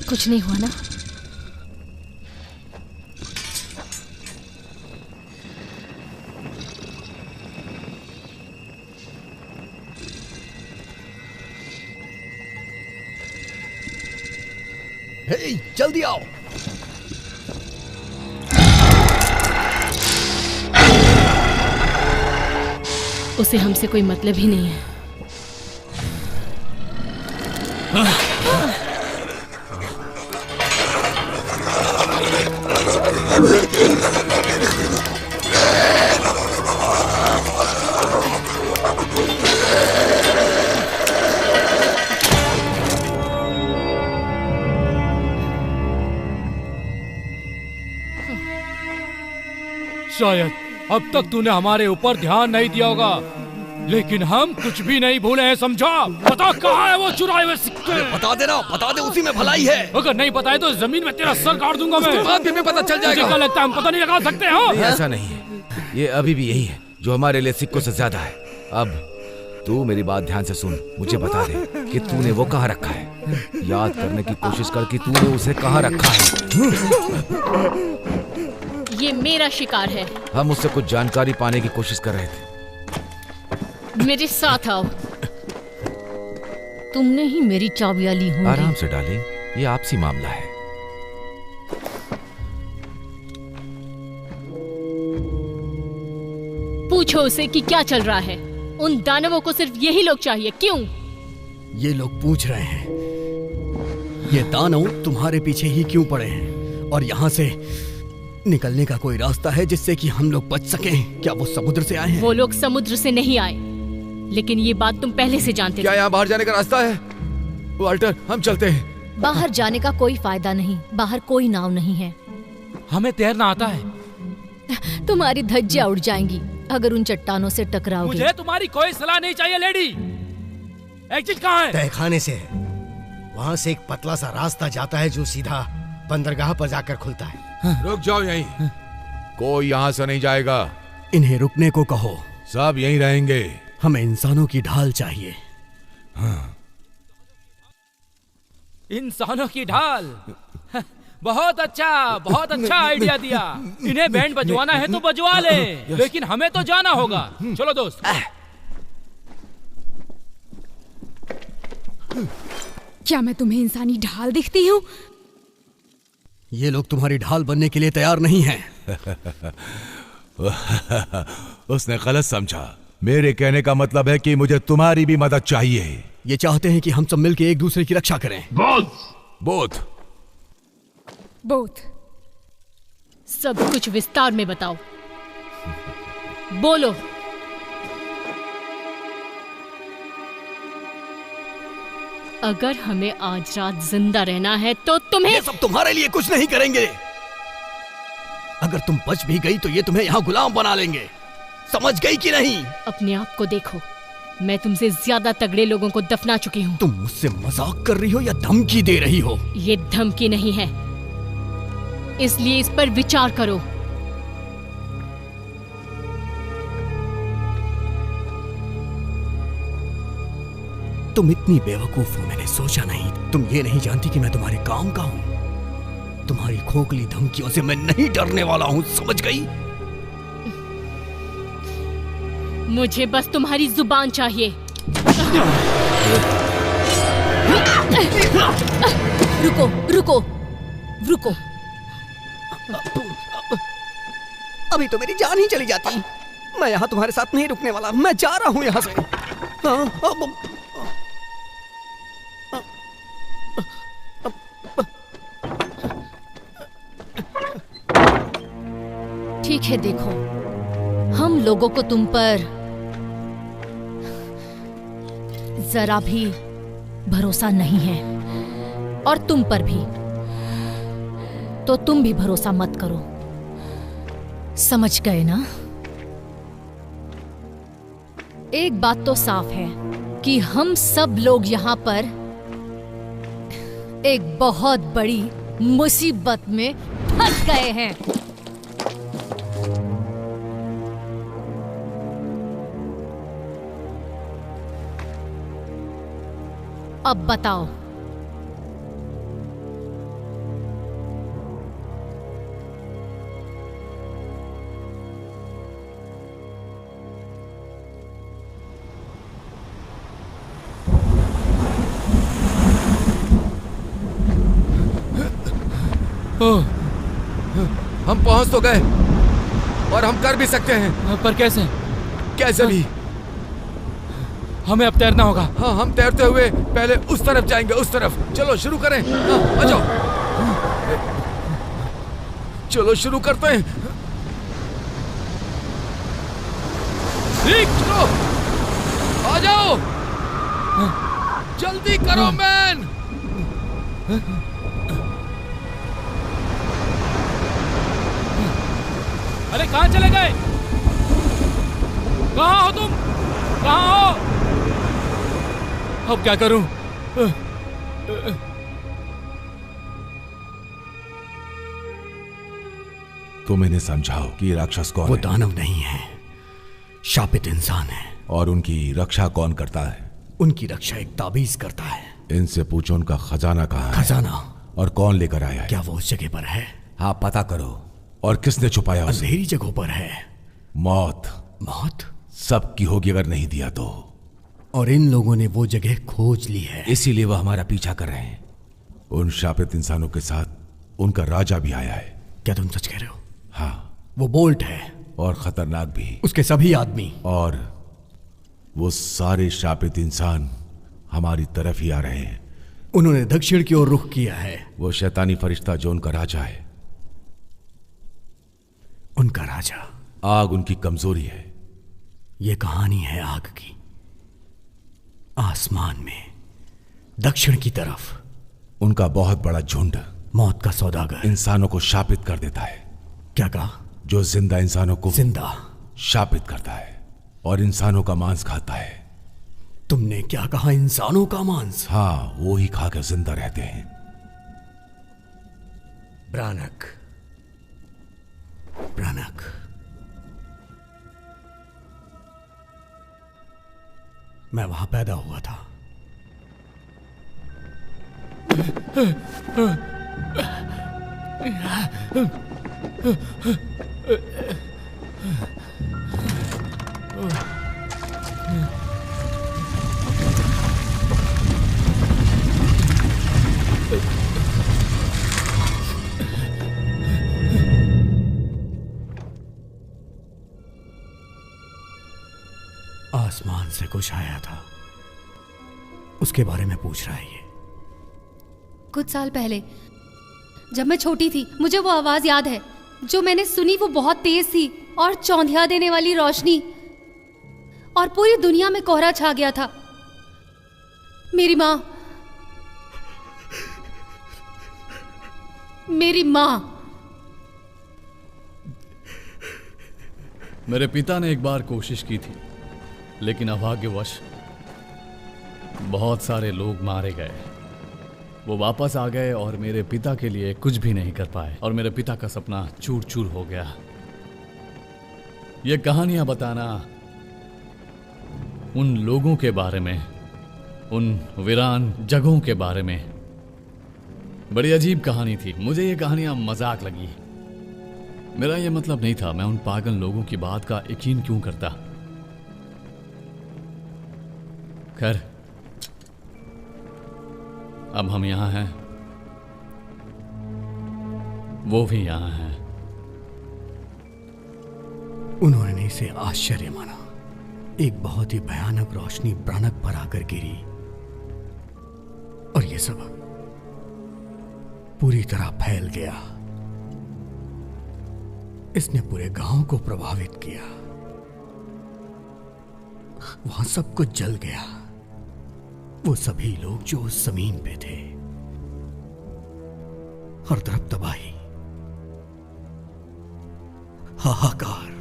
कुछ नहीं हुआ ना? जल्दी आओ। उसे हमसे कोई मतलब ही नहीं है। शायद अब तक तूने हमारे ऊपर ध्यान नहीं दिया होगा, लेकिन हम कुछ भी नहीं भूले हैं, समझा? बता कहाँ है वो चुराए हुए सिक्के? बता देना, बता दे, उसी में भलाई है। अगर नहीं बताए तो जमीन में तेरा सर काट दूंगा मैं। उसके बाद भी हमें पता चल जाएगा। मुझे क्या लगता है हम पता नहीं लगा सकते हो? नहीं, ऐसा नहीं है। ये अभी भी यही है जो हमारे लिए सिक्कों से ज्यादा है। अब तू मेरी बात ध्यान से सुन, मुझे बता दे कि तूने वो कहाँ रखा है। याद करने की कोशिश कर कि तूने उसे कहाँ रखा है। ये मेरा शिकार है। हम उससे कुछ जानकारी पाने की कोशिश कर रहे थे। मेरे साथ आओ। तुमने ही मेरी चाबियां ली होंगी। आराम से डार्लिंग, ये आपसी मामला है। पूछो उसे कि क्या चल रहा है। उन दानवों को सिर्फ यही लोग चाहिए, क्यों? ये लोग पूछ रहे हैं ये दानव तुम्हारे पीछे ही क्यों पड़े हैं, और यहाँ से निकलने का कोई रास्ता है जिससे कि हम लोग बच सकें? क्या वो समुद्र से आए हैं? वो लोग समुद्र से नहीं आए, लेकिन ये बात तुम पहले से जानते थे। क्या यहाँ बाहर जाने का रास्ता है? वाल्टर, हम चलते हैं। बाहर जाने का कोई फायदा नहीं, बाहर कोई नाव नहीं है। हमें तैरना आता है। तुम्हारी धज्जियां उड़ जाएंगी अगर उन चट्टानों से टकराओगे। मुझे तुम्हारी कोई सलाह नहीं चाहिए लेडी। एग्जिट कहाँ है? तहखाने से है। वहाँ से एक पतला सा रास्ता जाता है जो सीधा बंदरगाह पर जाकर खुलता है। रुक जाओ यहीं, कोई यहाँ से नहीं जाएगा। इन्हें रुकने को कहो। सब यहीं रहेंगे। हमें इंसानों की ढाल चाहिए। इंसानों की ढाल? बहुत अच्छा आइडिया दिया। इन्हें बैंड बजवाना है तो बजवा ले, लेकिन हमें तो जाना होगा। चलो दोस्त। क्या मैं तुम्हें इंसानी ढाल दिखती हूँ? ये लोग तुम्हारी ढाल बनने के लिए तैयार नहीं हैं। उसने गलत समझा। मेरे कहने का मतलब है कि मुझे तुम्हारी भी मदद चाहिए। ये चाहते हैं कि हम सब मिलकर एक दूसरे की रक्षा करें। बोथ सब कुछ विस्तार में बताओ। बोलो। अगर हमें आज रात जिंदा रहना है तो तुम्हें। ये सब तुम्हारे लिए कुछ नहीं करेंगे। अगर तुम बच भी गई तो ये तुम्हें यहाँ गुलाम बना लेंगे। समझ गई कि नहीं? अपने आप को देखो, मैं तुमसे ज्यादा तगड़े लोगों को दफना चुकी हूँ। तुम मुझसे मजाक कर रही हो या धमकी दे रही हो? ये धमकी नहीं है, इसलिए इस पर विचार करो। तुम इतनी बेवकूफ हो, मैंने सोचा नहीं। तुम ये नहीं जानती कि मैं तुम्हारे काम का हूँ। तुम्हारी खोखली धमकियों से मैं नहीं डरने वाला हूँ, समझ गई? मुझे बस तुम्हारी जुबान चाहिए। रुको। अभी तो मेरी जान ही चली जाती। मैं यहाँ तुम्हारे साथ नहीं रुकने वाला। मैं जा रहा हूँ यहाँ से। ठीक है, देखो, हम लोगों को तुम पर जरा भी भरोसा नहीं है, और तुम पर भी। तो तुम भी भरोसा मत करो, समझ गए ना? एक बात तो साफ है कि हम सब लोग यहाँ पर एक बहुत बड़ी मुसीबत में फंस गए हैं। अब बताओ, हम पहुंच तो गए और हम कर भी सकते हैं। पर कैसे? कैसे भी हमें अब तैरना होगा। हाँ, हम तैरते हुए पहले उस तरफ जाएंगे, उस तरफ। चलो शुरू करें। हाँ, आ जाओ। चलो शुरू करते हैं। ठीक, चलो आ जाओ। जल्दी करो मैन। अरे कहाँ चले गए? कहाँ हो तुम? कहाँ हो? अब क्या करूं? तुम इन्हें समझाओ कि राक्षस कौन है। वो दानव नहीं है, शापित इंसान है। और उनकी रक्षा कौन करता है? उनकी रक्षा एक ताबीज करता है। इनसे पूछो उनका खजाना कहाँ है? खजाना? और कौन लेकर आया है? क्या वो उस जगह पर है? हाँ, पता करो। और किसने छुपाया उसे? अंधेरी जगहों पर है। मौत। मौत सबकी होगी अगर नहीं दिया तो। और इन लोगों ने वो जगह खोज ली है, इसीलिए वह हमारा पीछा कर रहे हैं। उन शापित इंसानों के साथ उनका राजा भी आया है। क्या तुम सच कह रहे हो? हाँ। वो बोल्ट है। और खतरनाक भी। उसके सभी आदमी। और वो सारे शापित इंसान हमारी तरफ ही आ रहे हैं। उन्होंने दक्षिण की ओर रुख किया है। वो शैतानी फरिश्ता जो उनका राजा है। उनका राजा। आग उनकी कमजोरी है। ये कहानी है आग की। आसमान में दक्षिण की तरफ उनका बहुत बड़ा झुंड, मौत का सौदागर, इंसानों को शापित कर देता है। क्या कहा? जो जिंदा इंसानों को जिंदा शापित करता है और इंसानों का मांस खाता है। तुमने क्या कहा? इंसानों का मांस? हाँ, वो ही खाकर जिंदा रहते हैं। ब्रानक। ब्रानक। मैं वहां पैदा हुआ था। आसमान से कुछ आया था, उसके बारे में पूछ रहा है ये। कुछ साल पहले जब मैं छोटी थी, मुझे वो आवाज याद है जो मैंने सुनी। वो बहुत तेज थी और चौंधिया देने वाली रोशनी, और पूरी दुनिया में कोहरा छा गया था। मेरी माँ, मेरी माँ। मेरे पिता ने एक बार कोशिश की थी, लेकिन अभाग्यवश बहुत सारे लोग मारे गए। वो वापस आ गए और मेरे पिता के लिए कुछ भी नहीं कर पाए, और मेरे पिता का सपना चूर चूर हो गया। ये कहानियां बताना उन लोगों के बारे में, उन वीरान जगहों के बारे में, बड़ी अजीब कहानी थी। मुझे ये कहानियां मजाक लगी। मेरा ये मतलब नहीं था। मैं उन पागल लोगों की बात का यकीन क्यों करता। खैर, अब हम यहां हैं, वो भी यहां हैं। उन्होंने इसे आश्चर्य माना। एक बहुत ही भयानक रोशनी ब्रानक पर आकर गिरी, और यह सब पूरी तरह फैल गया। इसने पूरे गांव को प्रभावित किया। वहां सब कुछ जल गया। वो सभी लोग जो उस जमीन पे थे। हर तरफ तबाही, हाहाकार।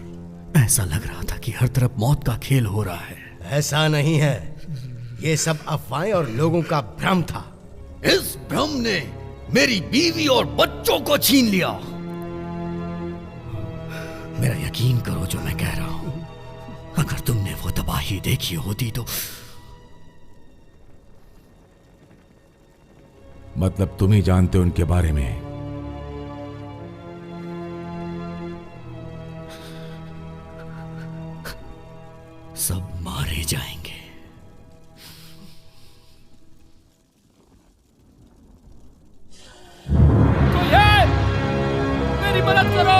ऐसा लग रहा था कि हर तरफ मौत का खेल हो रहा है। ऐसा नहीं है, ये सब अफवाहें और लोगों का भ्रम था। इस भ्रम ने मेरी बीवी और बच्चों को छीन लिया। मेरा यकीन करो जो मैं कह रहा हूं। अगर तुमने वो तबाही देखी होती तो। मतलब तुम ही जानते हो उनके बारे में। सब मारे जाएंगे। कोई है? मेरी मदद करो।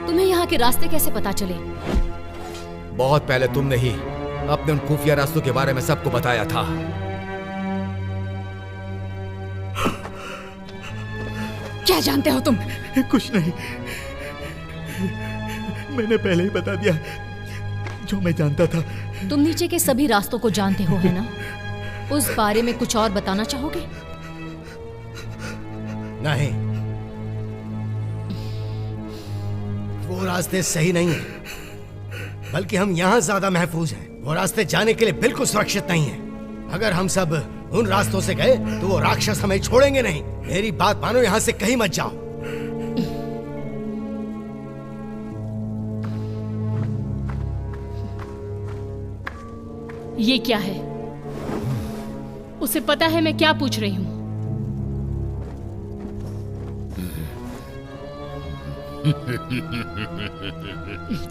तुम्हें यहाँ के रास्ते कैसे पता चले? बहुत पहले तुमने ही अपने उन खुफिया रास्तों के बारे में सबको बताया था। क्या जानते हो तुम? कुछ नहीं, मैंने पहले ही बता दिया जो मैं जानता था। तुम नीचे के सभी रास्तों को जानते हो, है ना? उस बारे में कुछ और बताना चाहोगे? नहीं, वो रास्ते सही नहीं है, बल्कि हम यहां ज्यादा महफूज हैं। वो रास्ते जाने के लिए बिल्कुल सुरक्षित नहीं है। अगर हम सब उन रास्तों से गए तो वो राक्षस हमें छोड़ेंगे नहीं। मेरी बात मानो, यहां से कहीं मत जाओ। ये क्या है? उसे पता है मैं क्या पूछ रही हूं।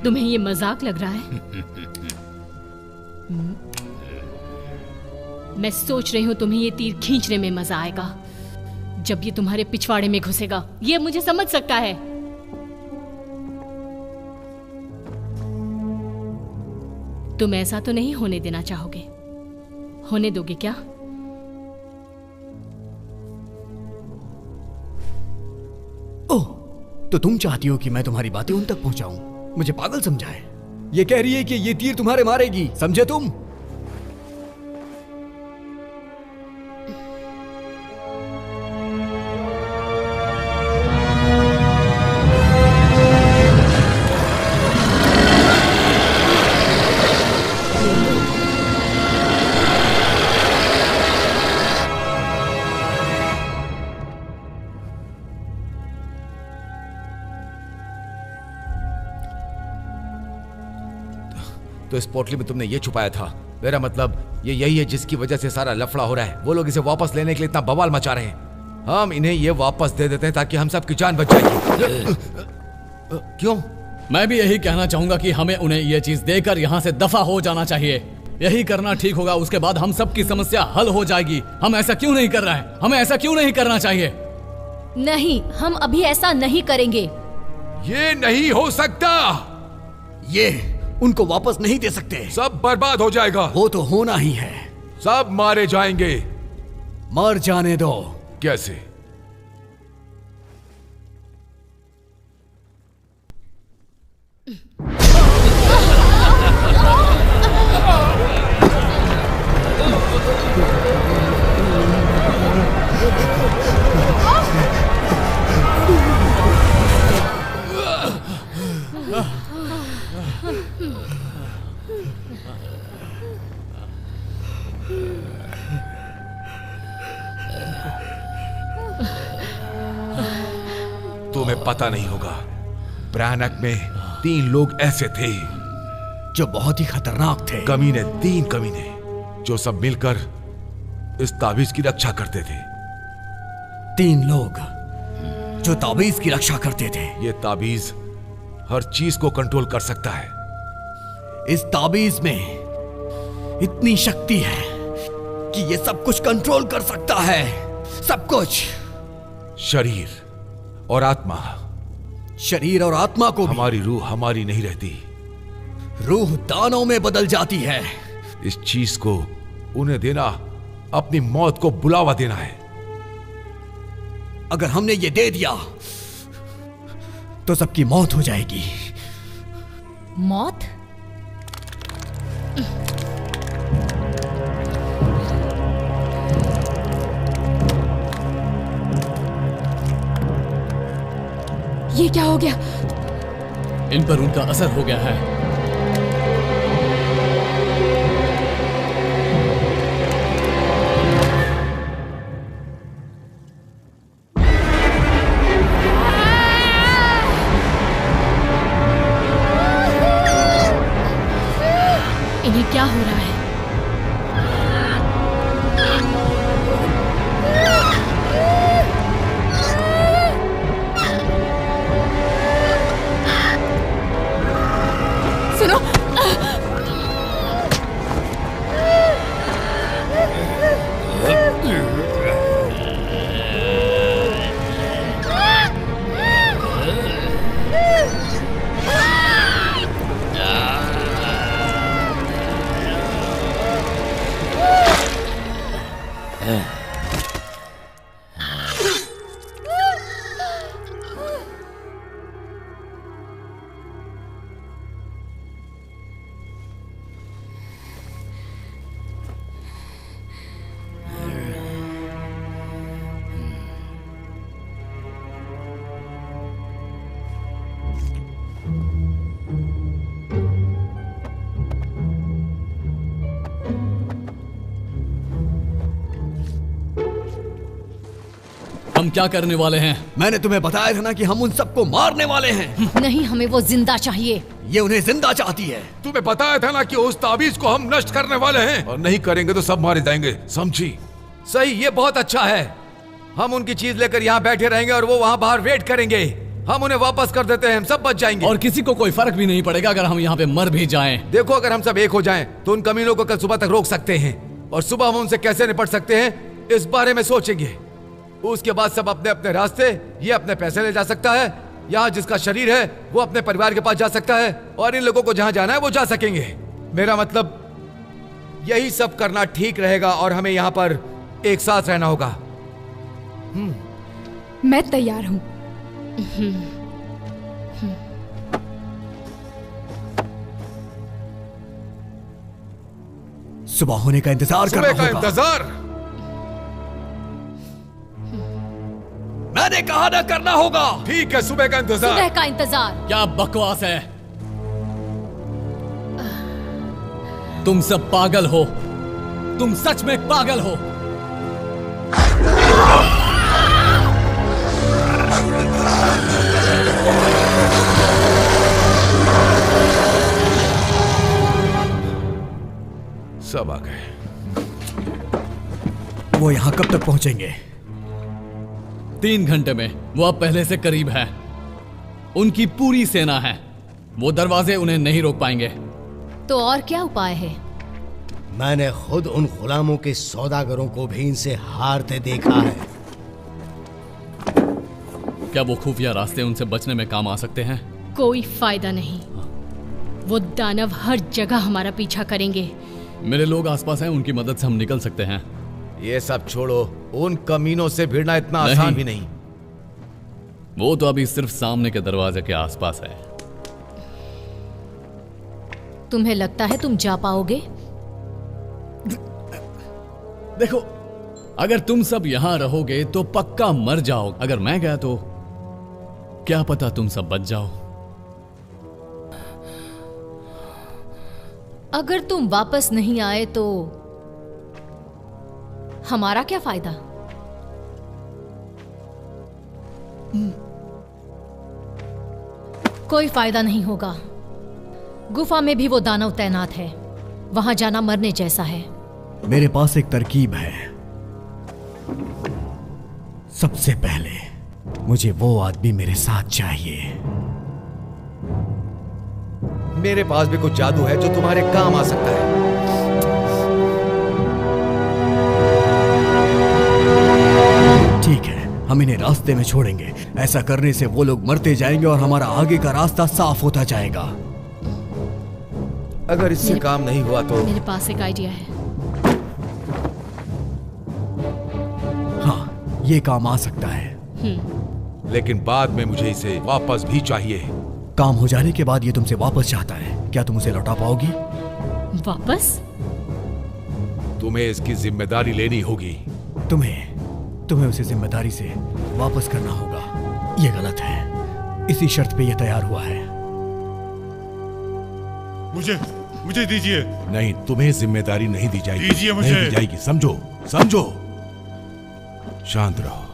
तुम्हें ये मजाक लग रहा है? मैं सोच रही हूं तुम्हें ये तीर खींचने में मजा आएगा जब ये तुम्हारे पिछवाड़े में घुसेगा। ये मुझे समझ सकता है। तुम ऐसा तो नहीं होने देना चाहोगे? होने दोगे क्या? ओह, तो तुम चाहती हो कि मैं तुम्हारी बातें उन तक पहुंचाऊं? मुझे पागल समझा है? ये कह रही है कि ये तीर तुम्हारे मारेगी, समझे तुम? तो इस पोटली में तुमने ये छुपाया था। मेरा मतलब ये यही है जिसकी वजह से सारा लफड़ा हो रहा है। वो लोग इसे वापस लेने के लिए इतना बवाल मचा रहे हैं। हम इन्हें ये वापस दे देते हैं ताकि हम सबकी जान बच जाएगी। क्यों? मैं भी यही कहना चाहूंगा कि हमें उन्हें ये चीज देकर यहाँ से दफा हो जाना चाहिए। यही करना ठीक होगा। उसके बाद हम सबकी समस्या हल हो जाएगी। हम ऐसा क्यों नहीं कर रहे हैं? हमें ऐसा क्यों नहीं करना चाहिए? नहीं, हम अभी ऐसा नहीं करेंगे। ये नहीं हो सकता। ये उनको वापस नहीं दे सकते। सब बर्बाद हो जाएगा। वो तो होना ही है। सब मारे जाएंगे। मर जाने दो। कैसे? तुम्हें पता नहीं होगा, भयानक में 3 लोग ऐसे थे जो बहुत ही खतरनाक थे। कमीने, 3 कमीने जो सब मिलकर इस ताबीज की रक्षा करते थे। 3 लोग जो ताबीज की रक्षा करते थे। ये ताबीज हर चीज को कंट्रोल कर सकता है। इस ताबीज में इतनी शक्ति है कि ये सब कुछ कंट्रोल कर सकता है। सब कुछ। शरीर और आत्मा। शरीर और आत्मा को भी। हमारी रूह हमारी नहीं रहती। रूह दानों में बदल जाती है। इस चीज को उन्हें देना अपनी मौत को बुलावा देना है। अगर हमने ये दे दिया तो सबकी मौत हो जाएगी। मौत? ये क्या हो गया? इन पर उनका असर हो गया है। इन्हें क्या हो रहा है? सुनो, हम क्या करने वाले हैं? मैंने तुम्हें बताया था ना कि हम उन सबको मारने वाले हैं। नहीं, हमें वो जिंदा चाहिए। ये उन्हें जिंदा चाहती है। तुम्हें बताया था ना कि उस ताबीज को हम नष्ट करने वाले हैं, और नहीं करेंगे तो सब मारे जाएंगे, समझी? सही, ये बहुत अच्छा है। हम उनकी चीज लेकर यहाँ बैठे रहेंगे और वो वहाँ बाहर वेट करेंगे। हम उन्हें वापस कर देते हैं, हम सब बच जाएंगे। और किसी को कोई फर्क भी नहीं पड़ेगा अगर हम यहाँ पे मर भी जाएं। देखो, अगर हम सब एक हो जाएं, तो उन कमीनों को कल सुबह तक रोक सकते हैं, और सुबह हम उनसे कैसे निपट सकते हैं इस बारे में सोचेंगे। उसके बाद सब अपने अपने रास्ते, ये अपने पैसे ले जा सकता है, यहाँ जिसका शरीर है वो अपने परिवार के पास जा सकता है, और इन लोगों को जहाँ जाना है वो जा सकेंगे। मेरा मतलब यही सब करना ठीक रहेगा, और हमें यहाँ पर एक साथ रहना होगा। मैं तैयार हूँ। सुबह होने का इंतजार करना होगा। सुबह का इंतजार? मैंने कहा ना करना होगा। ठीक है, सुबह का इंतजार। सुबह का इंतजार? क्या बकवास है। तुम सब पागल हो, तुम सच में पागल हो। सब आ गए। वो यहाँ कब तक पहुंचेंगे? 3 घंटे में। वो अब पहले से करीब है। उनकी पूरी सेना है, वो दरवाजे उन्हें नहीं रोक पाएंगे। तो और क्या उपाय है? मैंने खुद उन गुलामों के सौदागरों को भी इनसे हारते देखा है। क्या वो खुफिया रास्ते उनसे बचने में काम आ सकते हैं? कोई फायदा नहीं। वो दानव हर जगह हमारा पीछा करेंगे। मेरे लोग आसपास हैं, उनकी मदद से हम निकल सकते हैं। ये सब छोड़ो, उन कमीनों से भिड़ना इतना आसान भी नहीं। वो तो अभी सिर्फ सामने के दरवाजे के आसपास है। तुम्हें लगता है तुम जा पाओगे? देखो, अगर तुम सब यहां रहोगे तो पक्का मर जाओ। अगर मैं गया तो क्या पता तुम सब बच जाओ। अगर तुम वापस नहीं आए तो हमारा क्या फायदा? कोई फायदा नहीं होगा। गुफा में भी वो दानव तैनात है, वहां जाना मरने जैसा है। मेरे पास एक तरकीब है। सबसे पहले मुझे वो आदमी मेरे साथ चाहिए। मेरे पास भी कुछ जादू है जो तुम्हारे काम आ सकता है। ठीक है, हम इन्हें रास्ते में छोड़ेंगे। ऐसा करने से वो लोग मरते जाएंगे और हमारा आगे का रास्ता साफ होता जाएगा। अगर इससे काम नहीं हुआ तो मेरे पास एक आइडिया है। हाँ, ये काम आ सकता है। लेकिन बाद में मुझे इसे वापस भी चाहिए। काम हो जाने के बाद ये तुमसे वापस चाहता है। क्या तुम उसे लौटा पाओगी? वापस? तुम्हें इसकी जिम्मेदारी लेनी होगी। तुम्हें उसे जिम्मेदारी से वापस करना होगा। ये गलत है। इसी शर्त पे ये तैयार हुआ है। मुझे दीजिए। नहीं, तुम्हें जिम्मेदारी नहीं दी जाएगी। दीजिए मुझे। नहीं दी जाएगी, समझो समझो। शांत रहो।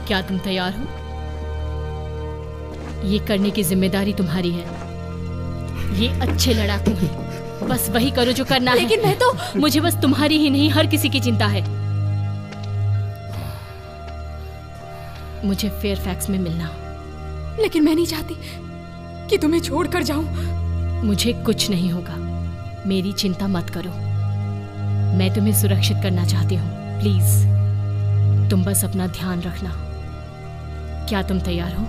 क्या तुम तैयार हो? ये करने की जिम्मेदारी तुम्हारी है। ये अच्छे लड़ाकू हैं, बस वही करो जो करना है। लेकिन मैं तो मुझे बस तुम्हारी ही नहीं, हर किसी की चिंता है। मुझे फेयरफैक्स में मिलना। लेकिन मैं नहीं चाहती कि तुम्हें छोड़कर जाऊं। मुझे कुछ नहीं होगा, मेरी चिंता मत करो। मैं तुम्हें सुरक्षित करना चाहती हूँ। प्लीज तुम बस अपना ध्यान रखना। क्या तुम तैयार हो?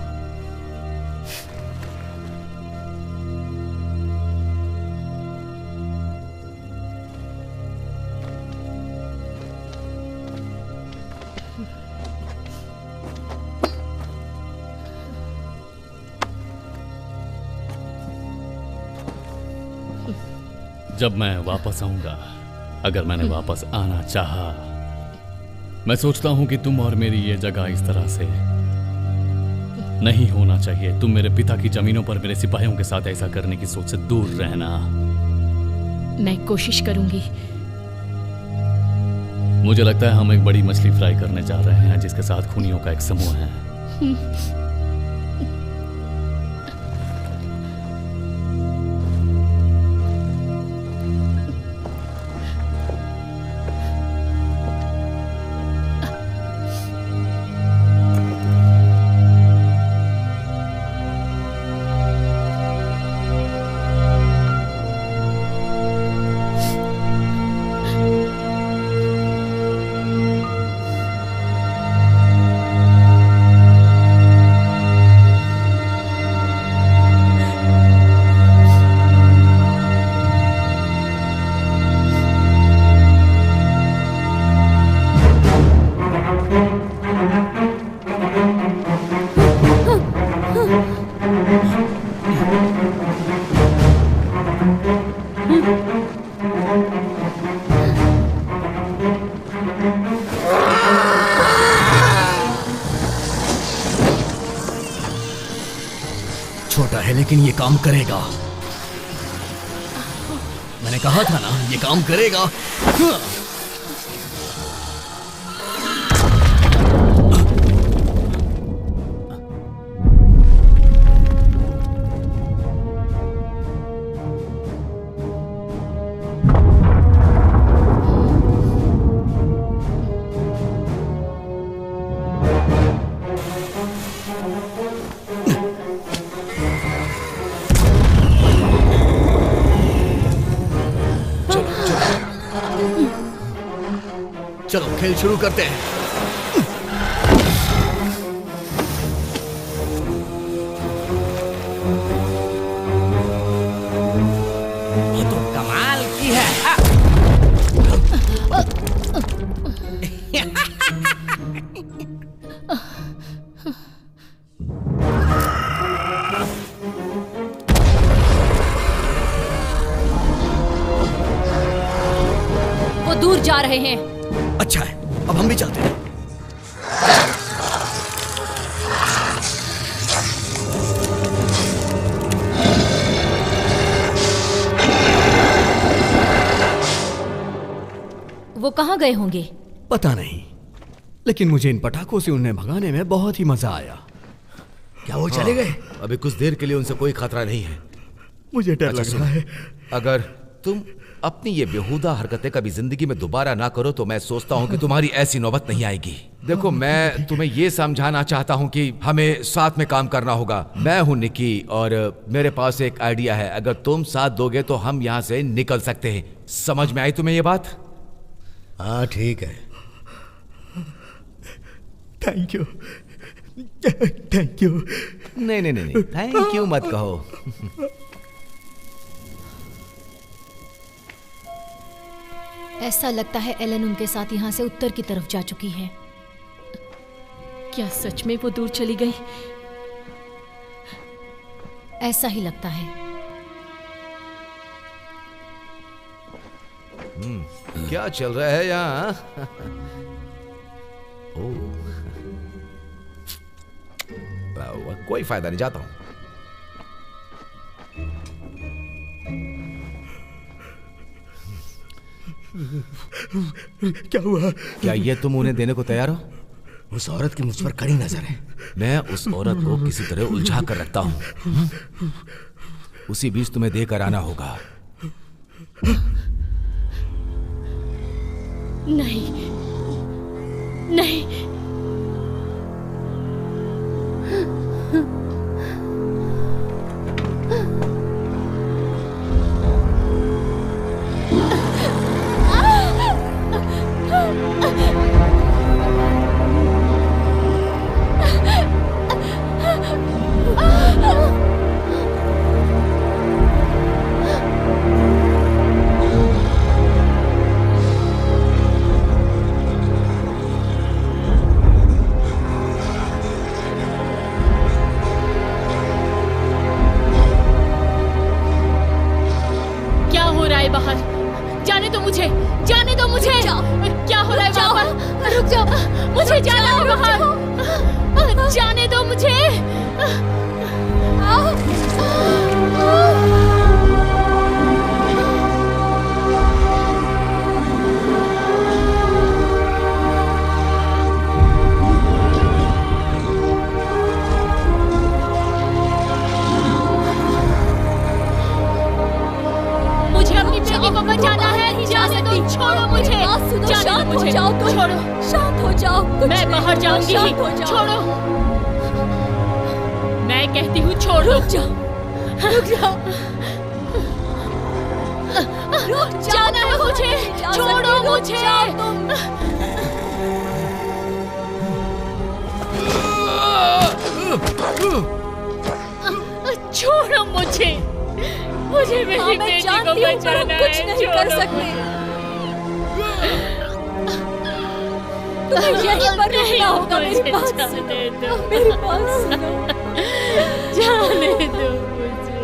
जब मैं वापस आऊंगा, अगर मैंने वापस आना चाहा, मैं सोचता हूं कि तुम और मेरी ये जगह इस तरह से नहीं होना चाहिए। तुम मेरे पिता की जमीनों पर मेरे सिपाहियों के साथ ऐसा करने की सोच से दूर रहना। मैं कोशिश करूंगी। मुझे लगता है हम एक बड़ी मछली फ्राई करने जा रहे हैं जिसके साथ खूनियों का एक समूह है। छोटा है लेकिन ये काम करेगा। मैंने कहा था ना ये काम करेगा। चलो खेल शुरू करते हैं। ये तो कमाल की है। वो दूर जा रहे हैं। अच्छा है, अब हम भी चलते हैं। वो कहाँ गए होंगे? पता नहीं, लेकिन मुझे इन पटाखों से उन्हें भगाने में बहुत ही मजा आया। क्या वो चले गए? अभी कुछ देर के लिए उनसे कोई खतरा नहीं है। मुझे डर लग रहा है। अगर तुम अपनी ये बेहुदा हरकतें कभी जिंदगी में दोबारा ना करो तो मैं सोचता हूँ कि तुम्हारी ऐसी नौबत नहीं आएगी। देखो, मैं तुम्हें ये समझाना चाहता हूँ कि हमें साथ में काम करना होगा। मैं हूँ निकी और मेरे पास एक आइडिया है। अगर तुम साथ दोगे तो हम यहाँ से निकल सकते हैं। समझ में आई तुम्हें ये बात? हाँ ठीक है। Thank you. Thank you. नहीं नहीं नहीं, थैंक यू मत कहो। ऐसा लगता है एलन उनके साथ यहाँ से उत्तर की तरफ जा चुकी है। क्या सच में वो दूर चली गई? ऐसा ही लगता है। क्या चल रहा है यहाँ? कोई फायदा नहीं, जाता हूं। क्या हुआ? क्या ये तुम उन्हें देने को तैयार हो? उस औरत की मुझ पर कड़ी नजर है। मैं उस औरत को किसी तरह उलझा कर रखता हूं। उसी बीच तुम्हें देकर आना होगा। नहीं नहीं, है बाहर? जाने दो मुझे, जाने दो मुझे। क्या हो रहा है वहाँ पर? रुक जाओ, मुझे जाना है बाहर। जाने दो मुझे। मुझे अपनी बेटी को बचाना है। जाने दो, छोड़ो मुझे। जाने दो मुझे, छोड़ो। शांत हो जाओ। मैं बाहर जाऊंगी। छोड़ो, मैं कहती हूँ छोड़ो। रुक जाओ, रुक जाओ, जाना है मुझे। छोड़ो मुझे। छोड़ो मुझे। मुझे मेरी बेटी को बचाना है। कुछ नहीं कर सकते। तुम्हें यहीं पर रहना होगा। मेरी बात सुनो, मेरी बात सुनो। जाने दो मुझे।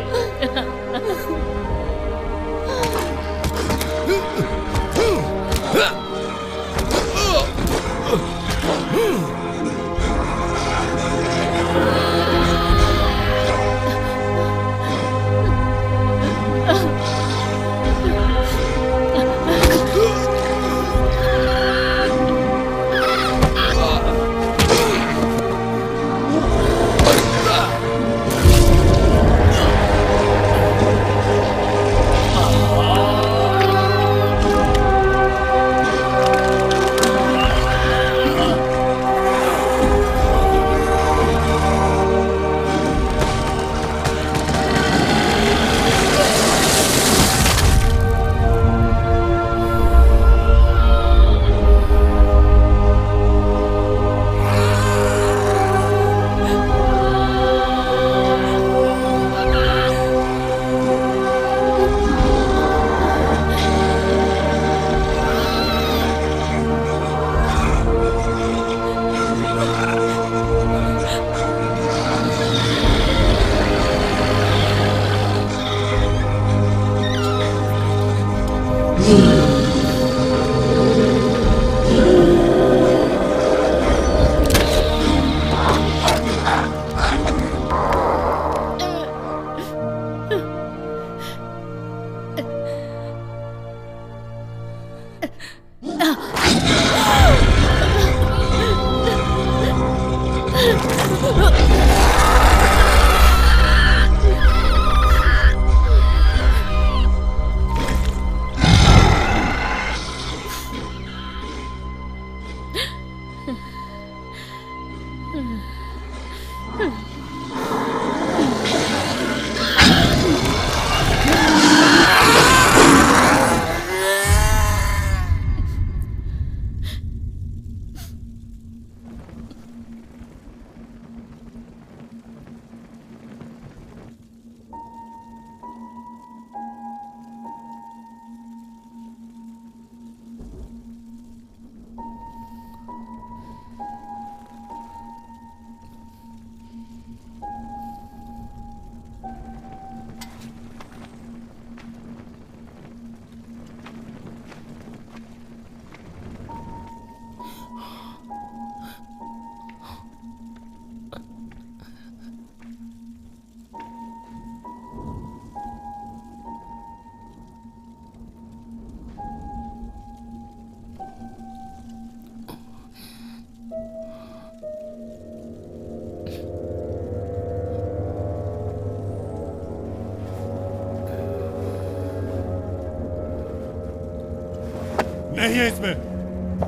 नहीं है इसमें।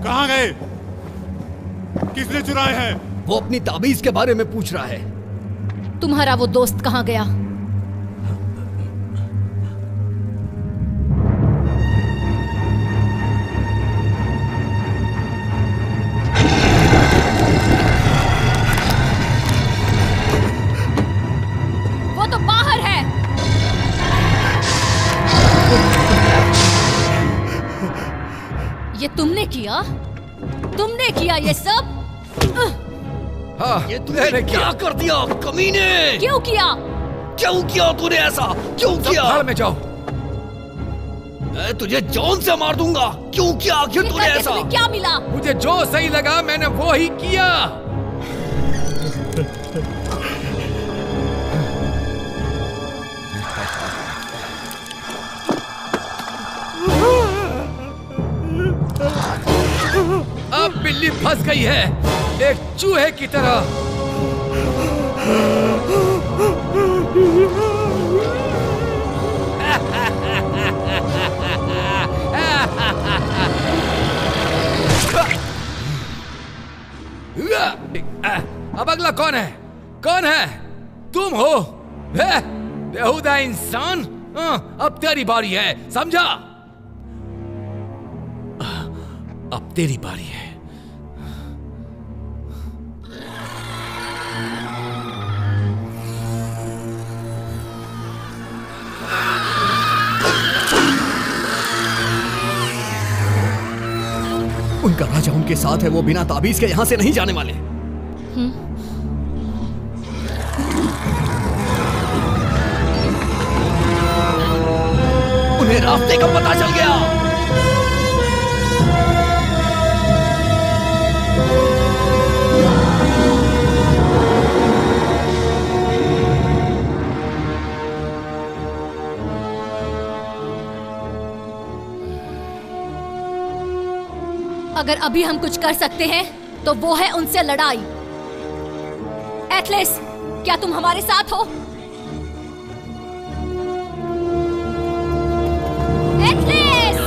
कहाँ गए? किसने चुराए हैं? वो अपनी ताबीज के बारे में पूछ रहा है। तुम्हारा वो दोस्त कहाँ गया? वो तो बाहर है। ये तुमने किया? तुमने किया ये सब? हाँ, ये तूने क्या कर दिया कमीने? क्यों किया? क्यों किया तूने ऐसा? क्यों किया? भाड़ में जाओ। मैं तुझे जॉन से मार दूंगा। क्यों किया आखिर तूने ऐसा? तुम्हें क्या मिला? मुझे जो सही लगा मैंने वो ही किया। अब बिल्ली फंस गई है एक चूहे की तरह। अब अगला कौन है? कौन है? तुम हो बेहुदा इंसान। अब तेरी बारी है, समझा? अब तेरी बारी है। उनका राजा उनके साथ है, वो बिना ताबीज के यहां से नहीं जाने वाले। उन्हें रास्ते का पता चल गया। अगर अभी हम कुछ कर सकते हैं तो वो है उनसे लड़ाई। एथलेस, क्या तुम हमारे साथ हो? एथलेस!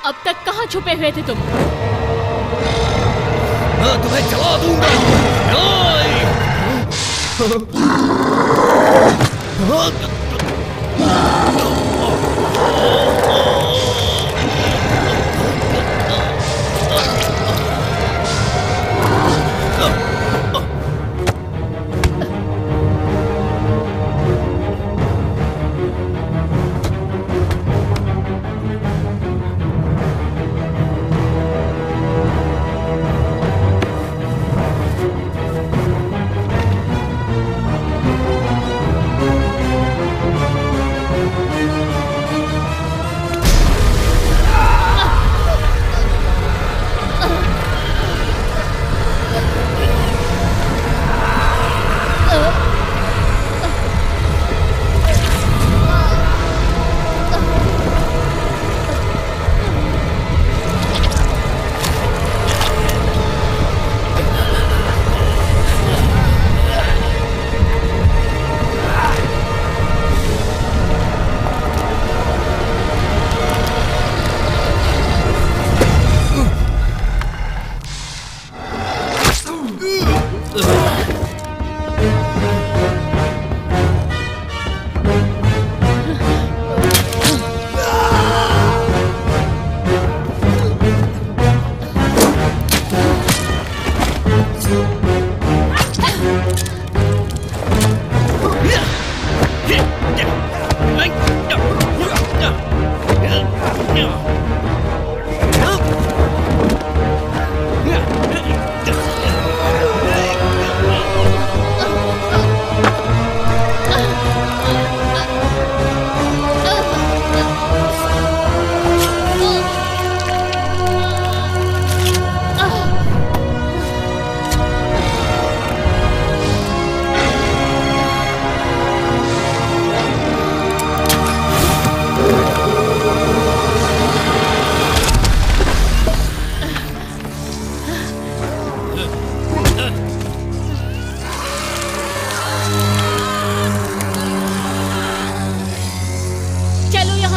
अब तक कहाँ छुपे हुए थे तुम? मैं तुम्हें जला दूंगा।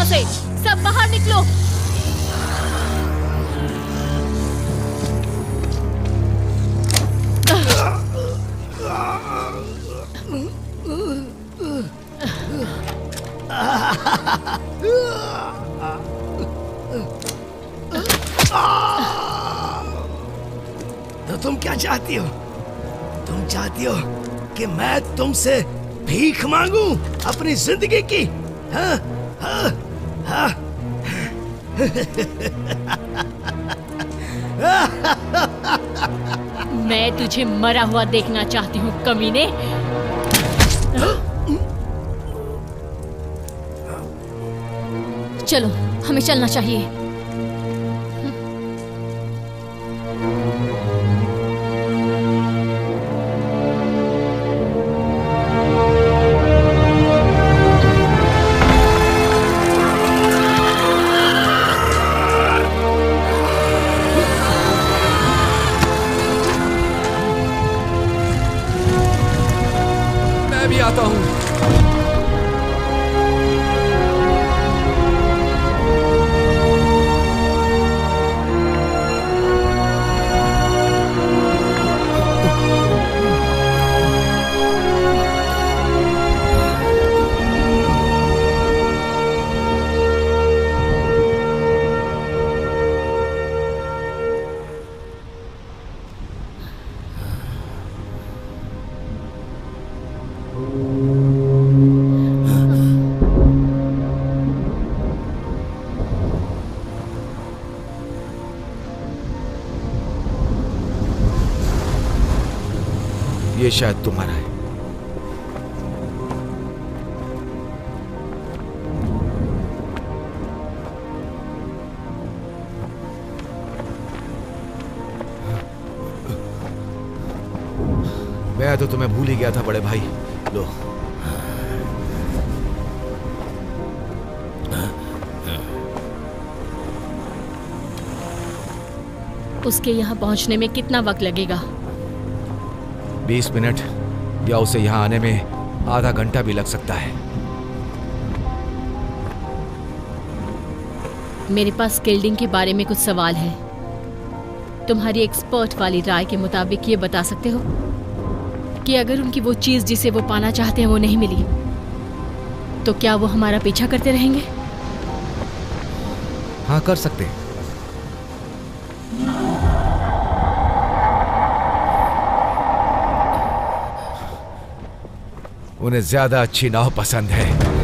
से। सब बाहर निकलो। तो तुम क्या चाहती हो? तुम चाहती हो कि मैं तुमसे भीख मांगू अपनी जिंदगी की? हाँ? हाँ? हाँ? मैं तुझे मरा हुआ देखना चाहती हूँ कमीने। चलो, हमें चलना चाहिए। मैं भी आता हूँ। ये शायद तुम्हारा है। मैं तो तुम्हें भूल ही गया था बड़े भाई। लो। उसके यहाँ पहुँचने में कितना वक्त लगेगा? 20 मिनट या उसे यहाँ आने में आधा घंटा भी लग सकता है। मेरे पास स्किल्डिंग के बारे में कुछ सवाल है। तुम्हारी एक्सपर्ट वाली राय के मुताबिक ये बता सकते हो कि अगर उनकी वो चीज जिसे वो पाना चाहते हैं वो नहीं मिली तो क्या वो हमारा पीछा करते रहेंगे? हाँ, कर सकते हैं। उन्हें ज्यादा अच्छी नाव पसंद है।